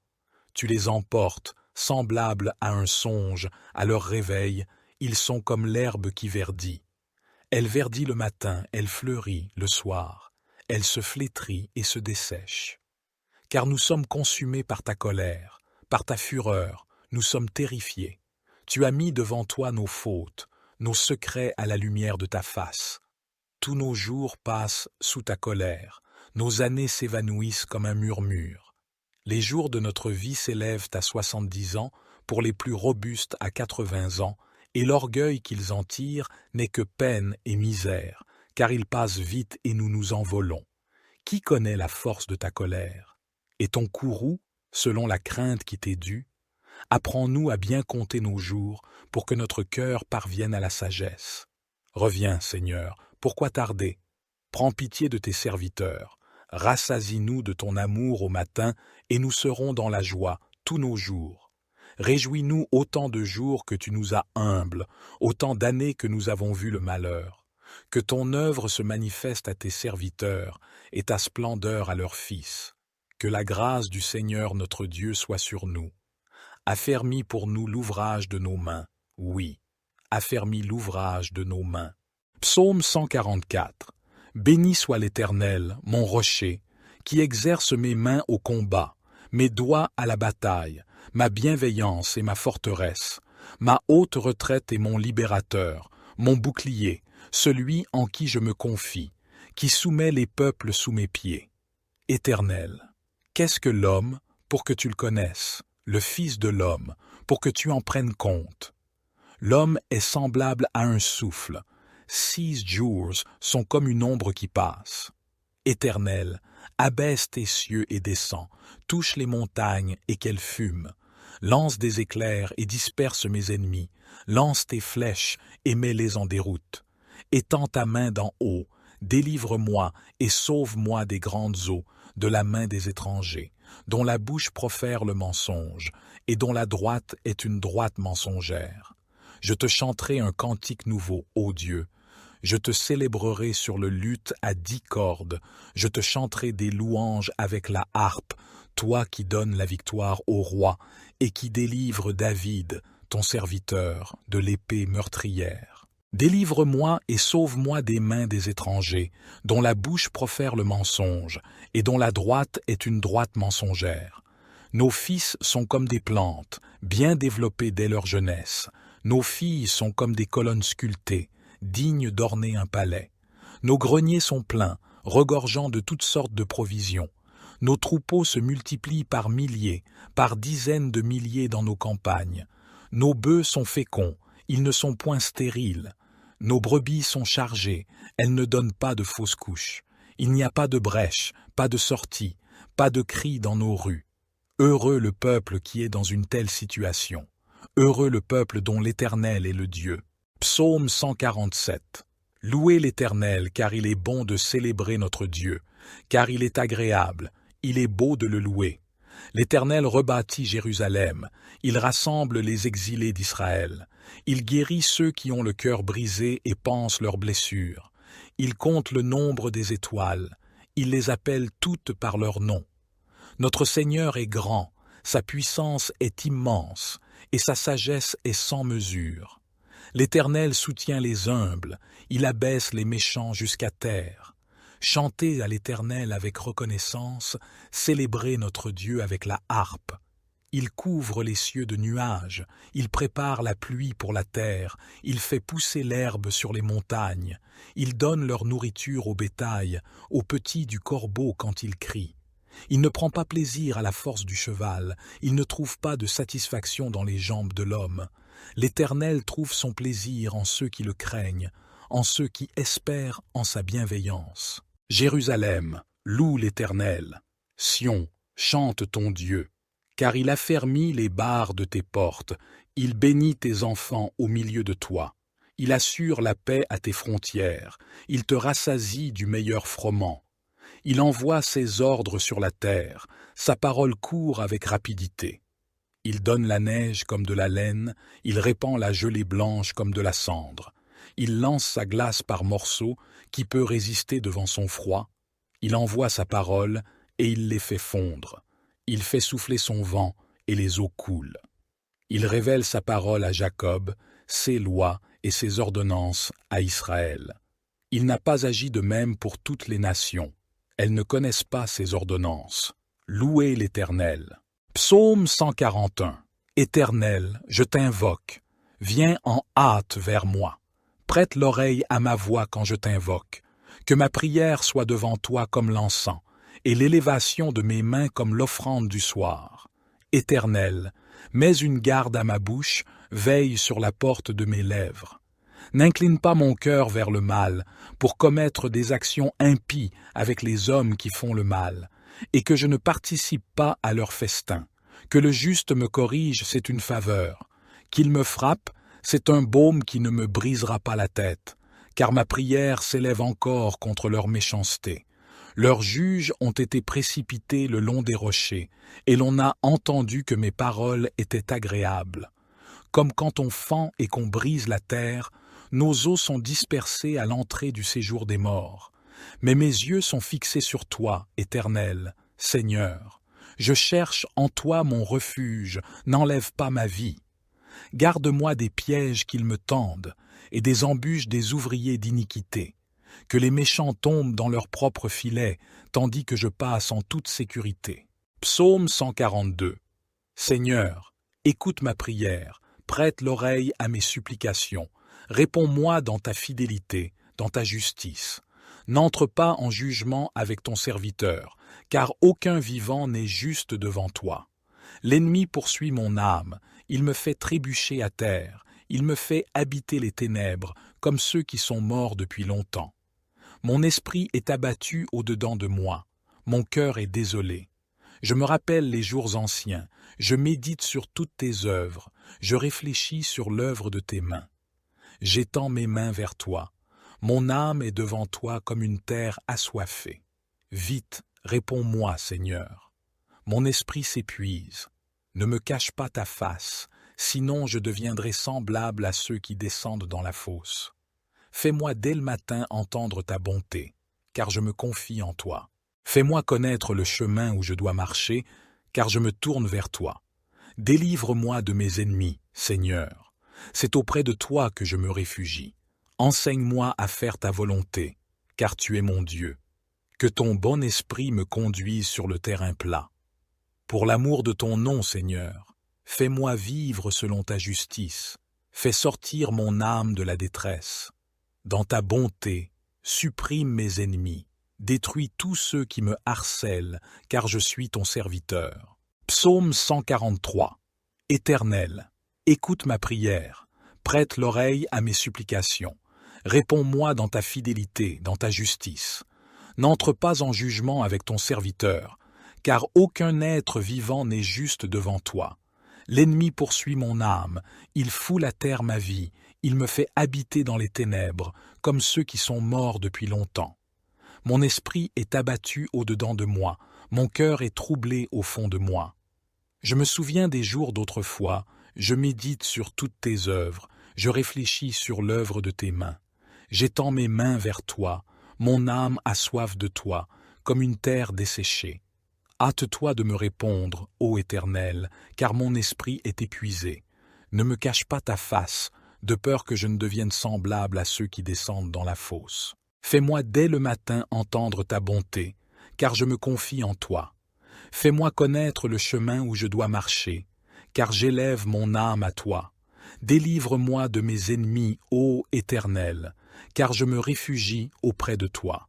Tu les emportes, semblables à un songe, à leur réveil, ils sont comme l'herbe qui verdit. Elle verdit le matin, elle fleurit le soir, elle se flétrit et se dessèche. Car nous sommes consumés par ta colère, par ta fureur, nous sommes terrifiés. Tu as mis devant toi nos fautes, nos secrets à la lumière de ta face. Tous nos jours passent sous ta colère, nos années s'évanouissent comme un murmure. Les jours de notre vie s'élèvent à 70 ans, pour les plus robustes à 80 ans, et l'orgueil qu'ils en tirent n'est que peine et misère, car ils passent vite et nous nous envolons. Qui connaît la force de ta colère? Et ton courroux, selon la crainte qui t'est due? Apprends-nous à bien compter nos jours, pour que notre cœur parvienne à la sagesse. Reviens, Seigneur, pourquoi tarder? Prends pitié de tes serviteurs. Rassasie-nous de ton amour au matin, et nous serons dans la joie tous nos jours. Réjouis-nous autant de jours que tu nous as humbles, autant d'années que nous avons vu le malheur. Que ton œuvre se manifeste à tes serviteurs, et ta splendeur à leurs fils. Que la grâce du Seigneur notre Dieu soit sur nous. Affermis pour nous l'ouvrage de nos mains, oui, affermis l'ouvrage de nos mains. Psaume 144. Béni soit l'Éternel, mon rocher, qui exerce mes mains au combat, mes doigts à la bataille, ma bienveillance et ma forteresse, ma haute retraite et mon libérateur, mon bouclier, celui en qui je me confie, qui soumet les peuples sous mes pieds. Éternel, qu'est-ce que l'homme pour que tu le connaisses, le Fils de l'homme pour que tu en prennes compte? L'homme est semblable à un souffle. 6 jours sont comme une ombre qui passe. Éternel, abaisse tes cieux et descends, touche les montagnes et qu'elles fument. Lance des éclairs et disperse mes ennemis, lance tes flèches et mets-les en déroute. Étends ta main d'en haut, délivre-moi et sauve-moi des grandes eaux, de la main des étrangers, dont la bouche profère le mensonge, et dont la droite est une droite mensongère. Je te chanterai un cantique nouveau, ô Dieu. Je te célébrerai sur le luth à 10 cordes, je te chanterai des louanges avec la harpe, toi qui donnes la victoire au roi et qui délivres David, ton serviteur, de l'épée meurtrière. Délivre-moi et sauve-moi des mains des étrangers, dont la bouche profère le mensonge, et dont la droite est une droite mensongère. Nos fils sont comme des plantes, bien développées dès leur jeunesse. Nos filles sont comme des colonnes sculptées, dignes d'orner un palais. Nos greniers sont pleins, regorgeant de toutes sortes de provisions. Nos troupeaux se multiplient par milliers, par dizaines de milliers dans nos campagnes. Nos bœufs sont féconds, ils ne sont point stériles. Nos brebis sont chargées, elles ne donnent pas de fausses couches. Il n'y a pas de brèche, pas de sortie, pas de cri dans nos rues. Heureux le peuple qui est dans une telle situation. Heureux le peuple dont l'Éternel est le Dieu. Psaume 147. Louez l'Éternel, car il est bon de célébrer notre Dieu, car il est agréable, il est beau de le louer. L'Éternel rebâtit Jérusalem, il rassemble les exilés d'Israël. Il guérit ceux qui ont le cœur brisé et pansent leurs blessures. Il compte le nombre des étoiles, il les appelle toutes par leur nom. Notre Seigneur est grand, sa puissance est immense, et sa sagesse est sans mesure. L'Éternel soutient les humbles, il abaisse les méchants jusqu'à terre. Chantez à l'Éternel avec reconnaissance, célébrez notre Dieu avec la harpe. Il couvre les cieux de nuages, il prépare la pluie pour la terre, il fait pousser l'herbe sur les montagnes, il donne leur nourriture au bétail, aux petits du corbeau quand il crie. Il ne prend pas plaisir à la force du cheval, il ne trouve pas de satisfaction dans les jambes de l'homme. L'Éternel trouve son plaisir en ceux qui le craignent, en ceux qui espèrent en sa bienveillance. Jérusalem, loue l'Éternel. Sion, chante ton Dieu. Car il affermit les barres de tes portes, il bénit tes enfants au milieu de toi. Il assure la paix à tes frontières, il te rassasie du meilleur froment. Il envoie ses ordres sur la terre, sa parole court avec rapidité. Il donne la neige comme de la laine, il répand la gelée blanche comme de la cendre. Il lance sa glace par morceaux, qui peut résister devant son froid. Il envoie sa parole, et il les fait fondre. Il fait souffler son vent, et les eaux coulent. Il révèle sa parole à Jacob, ses lois et ses ordonnances à Israël. Il n'a pas agi de même pour toutes les nations. Elles ne connaissent pas ses ordonnances. Louez l'Éternel. Psaume 141. Éternel, je t'invoque. Viens en hâte vers moi. Prête l'oreille à ma voix quand je t'invoque. Que ma prière soit devant toi comme l'encens, et l'élévation de mes mains comme l'offrande du soir. Éternel, mets une garde à ma bouche, veille sur la porte de mes lèvres. N'incline pas mon cœur vers le mal, pour commettre des actions impies avec les hommes qui font le mal, et que je ne participe pas à leur festin. Que le juste me corrige, c'est une faveur. Qu'il me frappe, c'est un baume qui ne me brisera pas la tête, car ma prière s'élève encore contre leur méchanceté. Leurs juges ont été précipités le long des rochers, et l'on a entendu que mes paroles étaient agréables. Comme quand on fend et qu'on brise la terre, nos os sont dispersés à l'entrée du séjour des morts. Mais mes yeux sont fixés sur toi, Éternel, Seigneur. Je cherche en toi mon refuge, n'enlève pas ma vie. Garde-moi des pièges qu'ils me tendent, et des embûches des ouvriers d'iniquité. Que les méchants tombent dans leurs propres filets, tandis que je passe en toute sécurité. Psaume 142. Seigneur, écoute ma prière, prête l'oreille à mes supplications. Réponds-moi dans ta fidélité, dans ta justice. N'entre pas en jugement avec ton serviteur, car aucun vivant n'est juste devant toi. L'ennemi poursuit mon âme, il me fait trébucher à terre, il me fait habiter les ténèbres, comme ceux qui sont morts depuis longtemps. Mon esprit est abattu au-dedans de moi, mon cœur est désolé. Je me rappelle les jours anciens, je médite sur toutes tes œuvres, je réfléchis sur l'œuvre de tes mains. J'étends mes mains vers toi. Mon âme est devant toi comme une terre assoiffée. Vite, réponds-moi, Seigneur. Mon esprit s'épuise. Ne me cache pas ta face, sinon je deviendrai semblable à ceux qui descendent dans la fosse. Fais-moi dès le matin entendre ta bonté, car je me confie en toi. Fais-moi connaître le chemin où je dois marcher, car je me tourne vers toi. Délivre-moi de mes ennemis, Seigneur. C'est auprès de toi que je me réfugie. Enseigne-moi à faire ta volonté, car tu es mon Dieu. Que ton bon esprit me conduise sur le terrain plat. Pour l'amour de ton nom, Seigneur, fais-moi vivre selon ta justice. Fais sortir mon âme de la détresse. Dans ta bonté, supprime mes ennemis. Détruis tous ceux qui me harcèlent, car je suis ton serviteur. Psaume 143. Éternel, écoute ma prière, prête l'oreille à mes supplications. Réponds-moi dans ta fidélité, dans ta justice. N'entre pas en jugement avec ton serviteur, car aucun être vivant n'est juste devant toi. L'ennemi poursuit mon âme, il foule à terre ma vie, il me fait habiter dans les ténèbres, comme ceux qui sont morts depuis longtemps. Mon esprit est abattu au-dedans de moi, mon cœur est troublé au fond de moi. Je me souviens des jours d'autrefois, je médite sur toutes tes œuvres, je réfléchis sur l'œuvre de tes mains. J'étends mes mains vers toi, mon âme a soif de toi, comme une terre desséchée. Hâte-toi de me répondre, ô Éternel, car mon esprit est épuisé. Ne me cache pas ta face, de peur que je ne devienne semblable à ceux qui descendent dans la fosse. Fais-moi dès le matin entendre ta bonté, car je me confie en toi. Fais-moi connaître le chemin où je dois marcher, car j'élève mon âme à toi. Délivre-moi de mes ennemis, ô Éternel, car je me réfugie auprès de toi.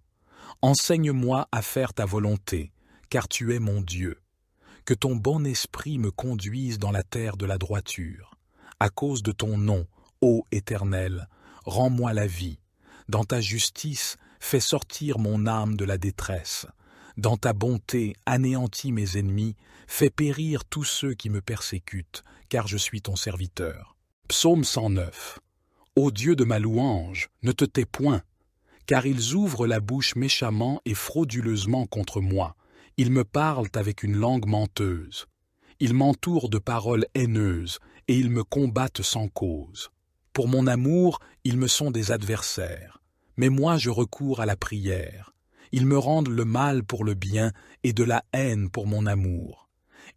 Enseigne-moi à faire ta volonté, car tu es mon Dieu. Que ton bon esprit me conduise dans la terre de la droiture. À cause de ton nom, ô Éternel, rends-moi la vie. Dans ta justice, fais sortir mon âme de la détresse. Dans ta bonté, anéantis mes ennemis, fais périr tous ceux qui me persécutent, car je suis ton serviteur. Psaume 109. Ô Dieu de ma louange, ne te tais point, car ils ouvrent la bouche méchamment et frauduleusement contre moi. Ils me parlent avec une langue menteuse. Ils m'entourent de paroles haineuses, et ils me combattent sans cause. Pour mon amour, ils me sont des adversaires. Mais moi je recours à la prière. Ils me rendent le mal pour le bien et de la haine pour mon amour.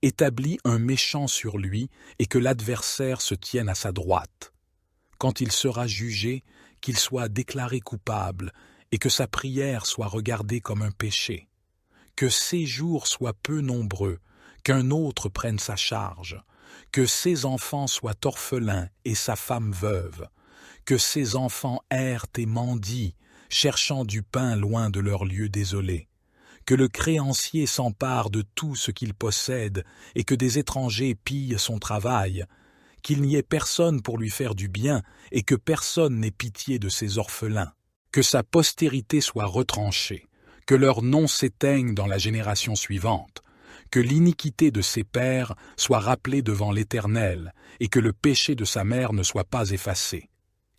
Établis un méchant sur lui et que l'adversaire se tienne à sa droite. Quand il sera jugé, qu'il soit déclaré coupable et que sa prière soit regardée comme un péché. Que ses jours soient peu nombreux, qu'un autre prenne sa charge, que ses enfants soient orphelins et sa femme veuve, que ses enfants errent et mendient, cherchant du pain loin de leur lieu désolé, que le créancier s'empare de tout ce qu'il possède et que des étrangers pillent son travail, qu'il n'y ait personne pour lui faire du bien et que personne n'ait pitié de ses orphelins, que sa postérité soit retranchée, que leur nom s'éteigne dans la génération suivante, que l'iniquité de ses pères soit rappelée devant l'Éternel et que le péché de sa mère ne soit pas effacé.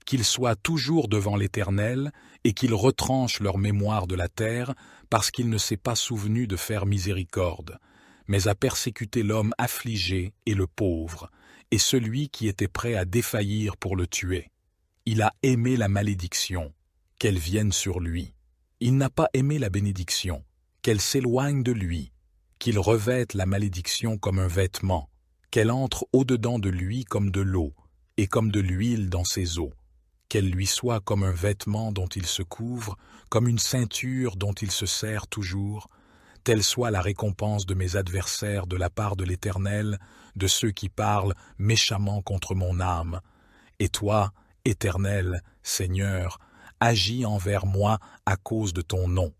Qu'ils soient toujours devant l'Éternel et qu'il retranche leur mémoire de la terre parce qu'il ne s'est pas souvenu de faire miséricorde, mais a persécuté l'homme affligé et le pauvre, et celui qui était prêt à défaillir pour le tuer. Il a aimé la malédiction, qu'elle vienne sur lui. Il n'a pas aimé la bénédiction, qu'elle s'éloigne de lui, qu'il revête la malédiction comme un vêtement, qu'elle entre au-dedans de lui comme de l'eau, et comme de l'huile dans ses os, qu'elle lui soit comme un vêtement dont il se couvre, comme une ceinture dont il se sert toujours, telle soit la récompense de mes adversaires de la part de l'Éternel, de ceux qui parlent méchamment contre mon âme. Et toi, Éternel, Seigneur, agis envers moi à cause de ton nom.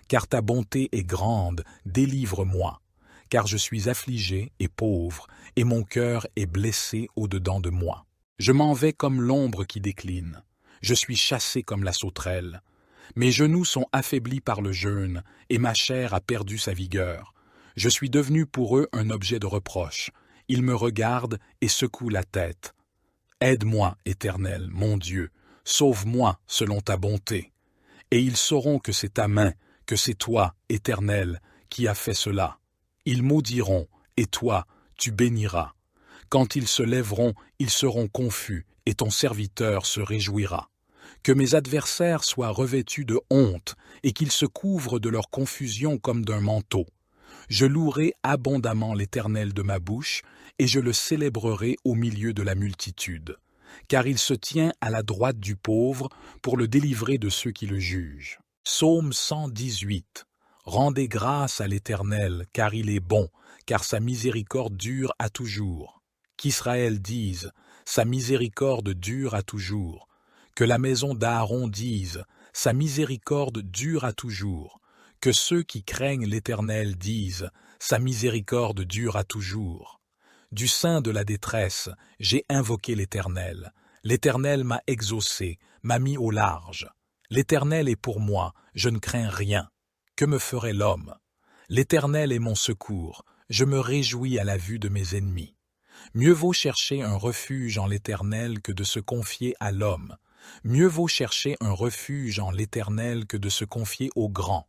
Car ta bonté est grande, délivre-moi. Car je suis affligé et pauvre, et mon cœur est blessé au-dedans de moi. Je m'en vais comme l'ombre qui décline. Je suis chassé comme la sauterelle. Mes genoux sont affaiblis par le jeûne, et ma chair a perdu sa vigueur. Je suis devenu pour eux un objet de reproche. Ils me regardent et secouent la tête. Aide-moi, Éternel, mon Dieu, sauve-moi selon ta bonté. Et ils sauront que c'est ta main, que c'est toi, Éternel, qui as fait cela. Ils maudiront, et toi, tu béniras. Quand ils se lèveront, ils seront confus, et ton serviteur se réjouira. Que mes adversaires soient revêtus de honte et qu'ils se couvrent de leur confusion comme d'un manteau. Je louerai abondamment l'Éternel de ma bouche et je le célébrerai au milieu de la multitude. Car il se tient à la droite du pauvre pour le délivrer de ceux qui le jugent. Psaume 118. Rendez grâce à l'Éternel, car il est bon, car sa miséricorde dure à toujours. Qu'Israël dise, sa miséricorde dure à toujours. Que la maison d'Aaron dise, sa miséricorde dure à toujours. Que ceux qui craignent l'Éternel disent, sa miséricorde dure à toujours. Du sein de la détresse, j'ai invoqué l'Éternel. L'Éternel m'a exaucé, m'a mis au large. L'Éternel est pour moi, je ne crains rien. Que me ferait l'homme? L'Éternel est mon secours, je me réjouis à la vue de mes ennemis. Mieux vaut chercher un refuge en l'Éternel que de se confier à l'homme. Mieux vaut chercher un refuge en l'Éternel que de se confier aux grands.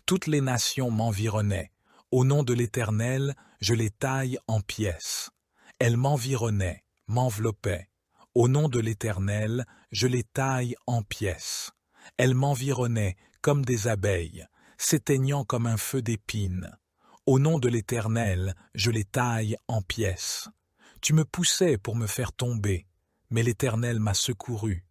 Toutes les nations m'environnaient. Au nom de l'Éternel, je les taille en pièces. Elles m'environnaient, m'enveloppaient. Au nom de l'Éternel, je les taille en pièces. Elles m'environnaient comme des abeilles, s'éteignant comme un feu d'épines. Au nom de l'Éternel, je les taille en pièces. Tu me poussais pour me faire tomber, mais l'Éternel m'a secouru.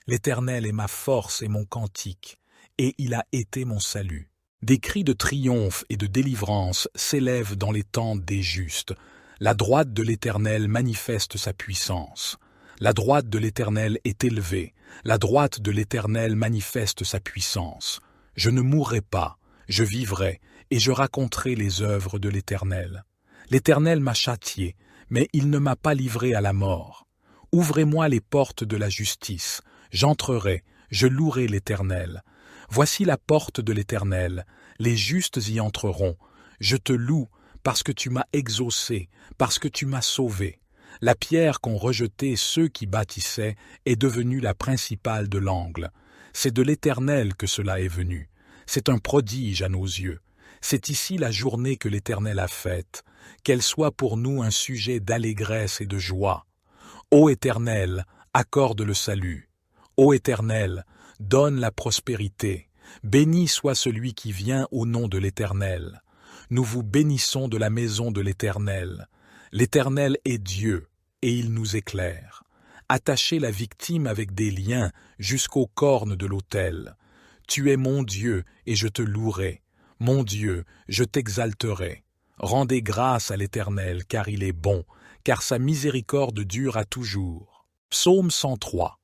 L'Éternel est ma force et mon cantique, et il a été mon salut. Des cris de triomphe et de délivrance s'élèvent dans les tentes des justes. La droite de l'Éternel manifeste sa puissance. La droite de l'Éternel est élevée. La droite de l'Éternel manifeste sa puissance. Je ne mourrai pas, je vivrai, et je raconterai les œuvres de l'Éternel. L'Éternel m'a châtié, mais il ne m'a pas livré à la mort. Ouvrez-moi les portes de la justice. J'entrerai, je louerai l'Éternel. Voici la porte de l'Éternel, les justes y entreront. Je te loue parce que tu m'as exaucé, parce que tu m'as sauvé. La pierre qu'ont rejetée ceux qui bâtissaient est devenue la principale de l'angle. C'est de l'Éternel que cela est venu. C'est un prodige à nos yeux. C'est ici la journée que l'Éternel a faite. Qu'elle soit pour nous un sujet d'allégresse et de joie. Ô Éternel, accorde le salut. Ô Éternel, donne la prospérité. Béni soit celui qui vient au nom de l'Éternel. Nous vous bénissons de la maison de l'Éternel. L'Éternel est Dieu, et il nous éclaire. Attachez la victime avec des liens jusqu'aux cornes de l'autel. Tu es mon Dieu, et je te louerai. Mon Dieu, je t'exalterai. Rendez grâce à l'Éternel, car il est bon, car sa miséricorde dure à toujours. Psaume 103.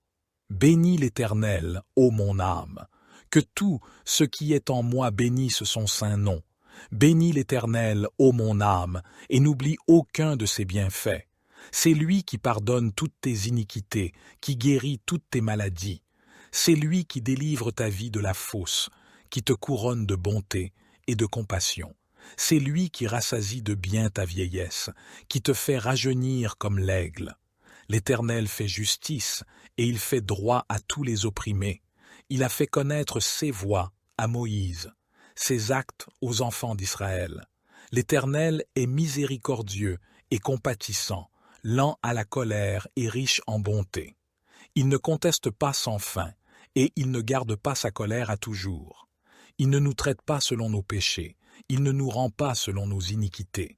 Bénis l'Éternel, ô mon âme. Que tout ce qui est en moi bénisse son saint nom. Bénis l'Éternel, ô mon âme, et n'oublie aucun de ses bienfaits. C'est lui qui pardonne toutes tes iniquités, qui guérit toutes tes maladies. C'est lui qui délivre ta vie de la fosse, qui te couronne de bonté et de compassion. C'est lui qui rassasie de bien ta vieillesse, qui te fait rajeunir comme l'aigle. L'Éternel fait justice, et il fait droit à tous les opprimés. Il a fait connaître ses voies à Moïse, ses actes aux enfants d'Israël. L'Éternel est miséricordieux et compatissant, lent à la colère et riche en bonté. Il ne conteste pas sans fin, et il ne garde pas sa colère à toujours. Il ne nous traite pas selon nos péchés, il ne nous rend pas selon nos iniquités.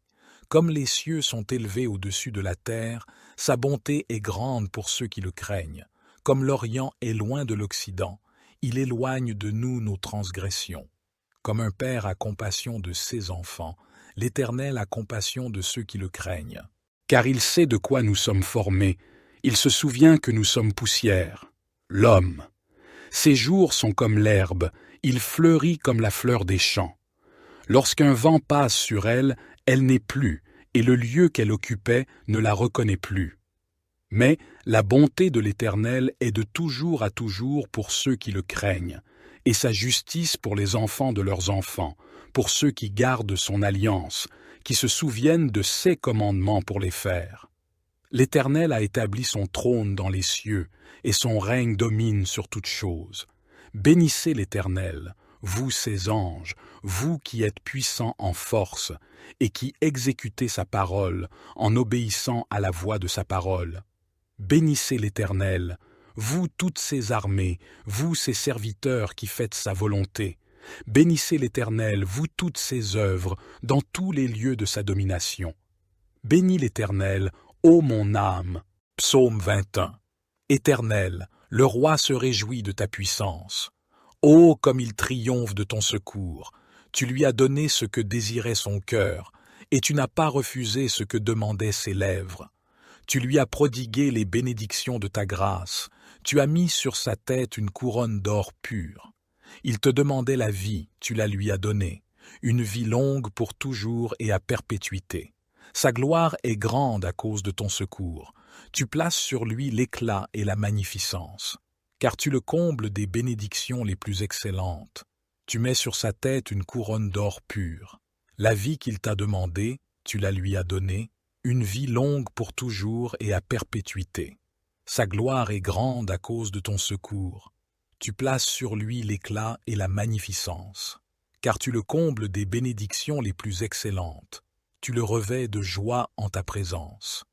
Comme les cieux sont élevés au-dessus de la terre, sa bonté est grande pour ceux qui le craignent. Comme l'Orient est loin de l'Occident, il éloigne de nous nos transgressions. Comme un père a compassion de ses enfants, l'Éternel a compassion de ceux qui le craignent. Car il sait de quoi nous sommes formés, il se souvient que nous sommes poussière. L'homme. Ses jours sont comme l'herbe, il fleurit comme la fleur des champs. Lorsqu'un vent passe sur elle, elle n'est plus, et le lieu qu'elle occupait ne la reconnaît plus. Mais la bonté de l'Éternel est de toujours à toujours pour ceux qui le craignent, et sa justice pour les enfants de leurs enfants, pour ceux qui gardent son alliance, qui se souviennent de ses commandements pour les faire. L'Éternel a établi son trône dans les cieux, et son règne domine sur toutes choses. Bénissez l'Éternel, vous ses anges, vous qui êtes puissants en force, et qui exécutez sa parole en obéissant à la voix de sa parole. Bénissez l'Éternel, vous toutes ses armées, vous ses serviteurs qui faites sa volonté. Bénissez l'Éternel, vous toutes ses œuvres, dans tous les lieux de sa domination. Bénis l'Éternel, ô mon âme. Psaume 21. Éternel, le roi se réjouit de ta puissance. Ô comme il triomphe de ton secours! Tu lui as donné ce que désirait son cœur, et tu n'as pas refusé ce que demandaient ses lèvres. Tu lui as prodigué les bénédictions de ta grâce, tu as mis sur sa tête une couronne d'or pur. Il te demandait la vie, tu la lui as donnée, une vie longue pour toujours et à perpétuité. Sa gloire est grande à cause de ton secours. Tu places sur lui l'éclat et la magnificence, car tu le combles des bénédictions les plus excellentes. Tu mets sur sa tête une couronne d'or pur. La vie qu'il t'a demandée, tu la lui as donnée, une vie longue pour toujours et à perpétuité. Sa gloire est grande à cause de ton secours. Tu places sur lui l'éclat et la magnificence, car tu le combles des bénédictions les plus excellentes. Tu le revêts de joie en ta présence.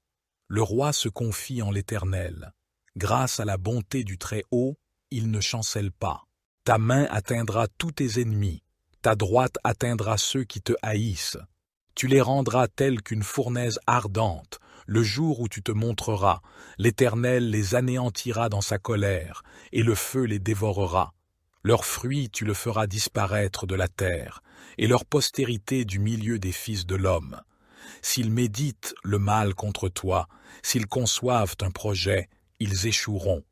Le roi se confie en l'Éternel. Grâce à la bonté du Très-Haut, il ne chancelle pas. Ta main atteindra tous tes ennemis, ta droite atteindra ceux qui te haïssent. Tu les rendras tels qu'une fournaise ardente, le jour où tu te montreras. L'Éternel les anéantira dans sa colère, et le feu les dévorera. Leurs fruits tu le feras disparaître de la terre, et leur postérité du milieu des fils de l'homme. S'ils méditent le mal contre toi, s'ils conçoivent un projet, ils échoueront,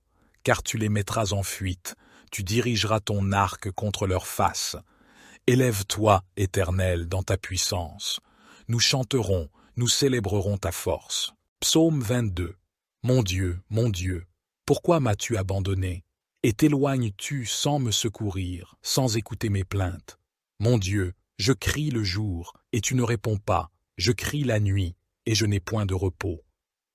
car tu les mettras en fuite, tu dirigeras ton arc contre leur face. Élève-toi, Éternel, dans ta puissance. Nous chanterons, nous célébrerons ta force. Psaume 22. Mon Dieu, pourquoi m'as-tu abandonné? Et t'éloignes-tu sans me secourir, sans écouter mes plaintes? Mon Dieu, je crie le jour, et tu ne réponds pas. Je crie la nuit, et je n'ai point de repos.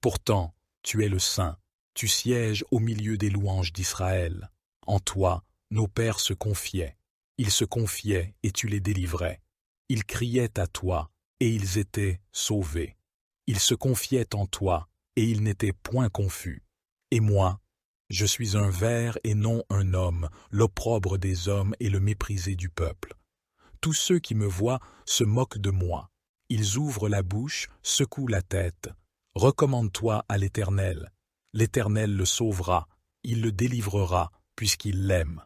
Pourtant, tu es le Saint, tu sièges au milieu des louanges d'Israël. En toi, nos pères se confiaient. Ils se confiaient, et tu les délivrais. Ils criaient à toi, et ils étaient sauvés. Ils se confiaient en toi, et ils n'étaient point confus. Et moi, je suis un ver et non un homme, l'opprobre des hommes et le méprisé du peuple. Tous ceux qui me voient se moquent de moi. Ils ouvrent la bouche, secouent la tête. Recommande-toi à l'Éternel. L'Éternel le sauvera, il le délivrera, puisqu'il l'aime.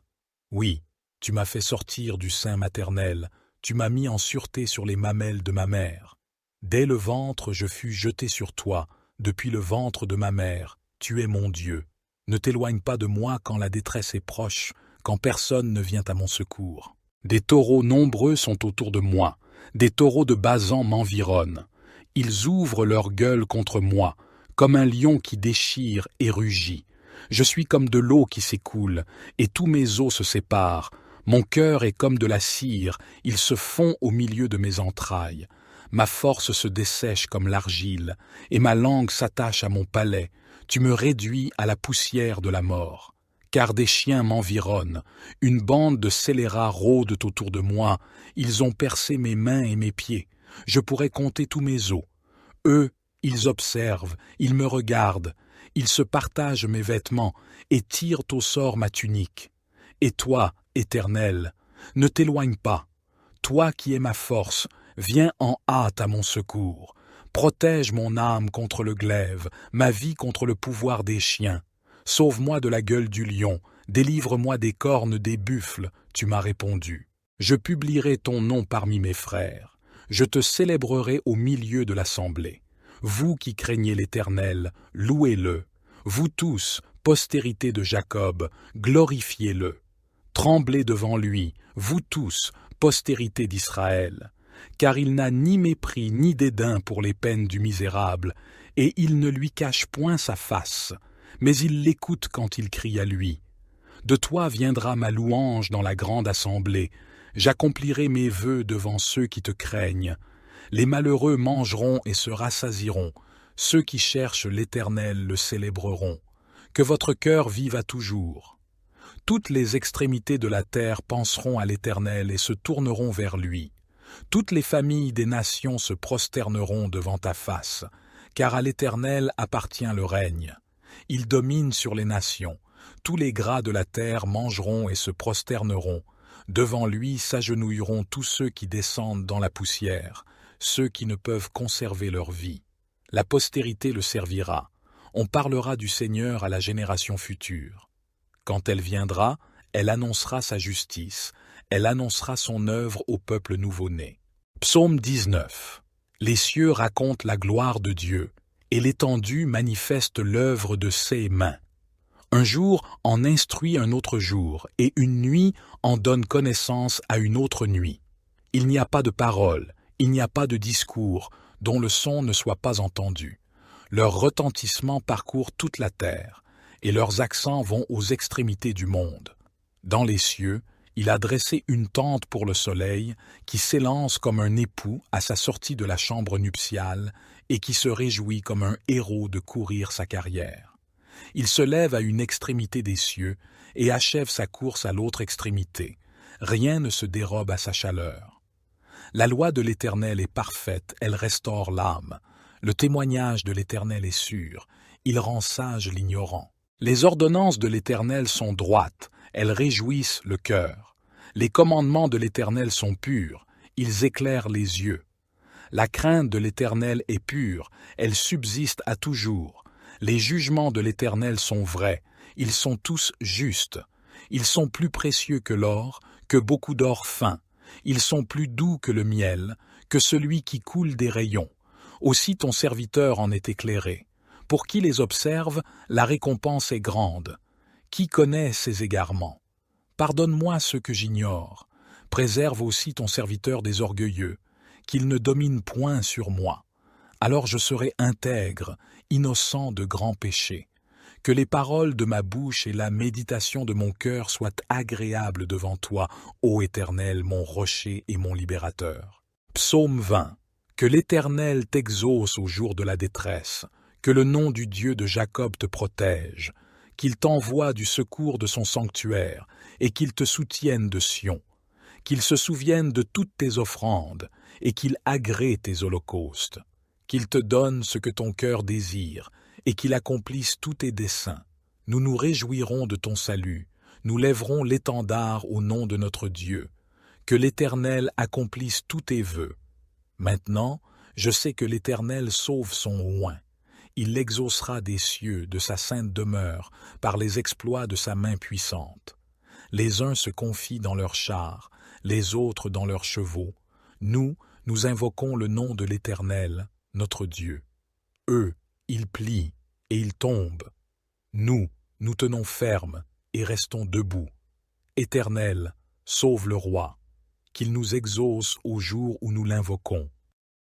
Oui, tu m'as fait sortir du sein maternel, tu m'as mis en sûreté sur les mamelles de ma mère. Dès le ventre je fus jeté sur toi, depuis le ventre de ma mère, tu es mon Dieu. Ne t'éloigne pas de moi quand la détresse est proche, quand personne ne vient à mon secours. Des taureaux nombreux sont autour de moi, des taureaux de Basan m'environnent. Ils ouvrent leur gueule contre moi, comme un lion qui déchire et rugit. Je suis comme de l'eau qui s'écoule, et tous mes os se séparent. Mon cœur est comme de la cire, il se fond au milieu de mes entrailles. Ma force se dessèche comme l'argile, et ma langue s'attache à mon palais. Tu me réduis à la poussière de la mort. Car des chiens m'environnent, une bande de scélérats rôdent autour de moi, ils ont percé mes mains et mes pieds. Je pourrais compter tous mes os. Eux, ils observent, ils me regardent, ils se partagent mes vêtements et tirent au sort ma tunique. Et toi, Éternel, ne t'éloigne pas. Toi qui es ma force, viens en hâte à mon secours. Protège mon âme contre le glaive, ma vie contre le pouvoir des chiens. Sauve-moi de la gueule du lion, délivre-moi des cornes des buffles, tu m'as répondu. Je publierai ton nom parmi mes frères. Je te célébrerai au milieu de l'assemblée. Vous qui craignez l'Éternel, louez-le. Vous tous, postérité de Jacob, glorifiez-le. Tremblez devant lui, vous tous, postérité d'Israël. Car il n'a ni mépris ni dédain pour les peines du misérable, et il ne lui cache point sa face, mais il l'écoute quand il crie à lui. De toi viendra ma louange dans la grande assemblée, j'accomplirai mes vœux devant ceux qui te craignent. Les malheureux mangeront et se rassasieront, ceux qui cherchent l'Éternel le célébreront. Que votre cœur vive à toujours. Toutes les extrémités de la terre penseront à l'Éternel et se tourneront vers lui. Toutes les familles des nations se prosterneront devant ta face, car à l'Éternel appartient le règne. Il domine sur les nations, Tous les gras de la terre mangeront et se prosterneront. Devant lui s'agenouilleront tous ceux qui descendent dans la poussière, ceux qui ne peuvent conserver leur vie. La postérité le servira. On parlera du Seigneur à la génération future. Quand elle viendra, elle annoncera sa justice, elle annoncera son œuvre au peuple nouveau-né. Psaume 19. Les cieux racontent la gloire de Dieu, et l'étendue manifeste l'œuvre de ses mains. Un jour en instruit un autre jour, et une nuit en donne connaissance à une autre nuit. Il n'y a pas de parole, il n'y a pas de discours, dont le son ne soit pas entendu. Leur retentissement parcourt toute la terre, et leurs accents vont aux extrémités du monde. Dans les cieux, il a dressé une tente pour le soleil, qui s'élance comme un époux à sa sortie de la chambre nuptiale, et qui se réjouit comme un héros de courir sa carrière. Il se lève à une extrémité des cieux, et achève sa course à l'autre extrémité. Rien ne se dérobe à sa chaleur. La loi de l'Éternel est parfaite, elle restaure l'âme. Le témoignage de l'Éternel est sûr, il rend sage l'ignorant. Les ordonnances de l'Éternel sont droites, elles réjouissent le cœur. Les commandements de l'Éternel sont purs, ils éclairent les yeux. La crainte de l'Éternel est pure, elle subsiste à toujours. Les jugements de l'Éternel sont vrais, ils sont tous justes. Ils sont plus précieux que l'or, que beaucoup d'or fin. Ils sont plus doux que le miel, que celui qui coule des rayons. Aussi ton serviteur en est éclairé. Pour qui les observe, la récompense est grande. Qui connaît ses égarements? Pardonne-moi ce que j'ignore. Préserve aussi ton serviteur des orgueilleux, qu'il ne domine point sur moi. Alors je serai intègre, innocent de grands péchés. Que les paroles de ma bouche et la méditation de mon cœur soient agréables devant toi, ô Éternel, mon rocher et mon libérateur. Psaume 20. Que l'Éternel t'exauce au jour de la détresse, que le nom du Dieu de Jacob te protège, qu'il t'envoie du secours de son sanctuaire, et qu'il te soutienne de Sion, qu'il se souvienne de toutes tes offrandes, et qu'il agrée tes holocaustes, qu'il te donne ce que ton cœur désire, et qu'il accomplisse tous tes desseins. Nous nous réjouirons de ton salut, nous lèverons l'étendard au nom de notre Dieu. Que l'Éternel accomplisse tous tes vœux. Maintenant, je sais que l'Éternel sauve son oint. Il l'exaucera des cieux, de sa sainte demeure, par les exploits de sa main puissante. Les uns se confient dans leurs chars, les autres dans leurs chevaux. Nous invoquons le nom de l'Éternel, notre Dieu. Eux, ils plient et ils tombent. Nous tenons ferme et restons debout. Éternel, sauve le roi, qu'il nous exauce au jour où nous l'invoquons.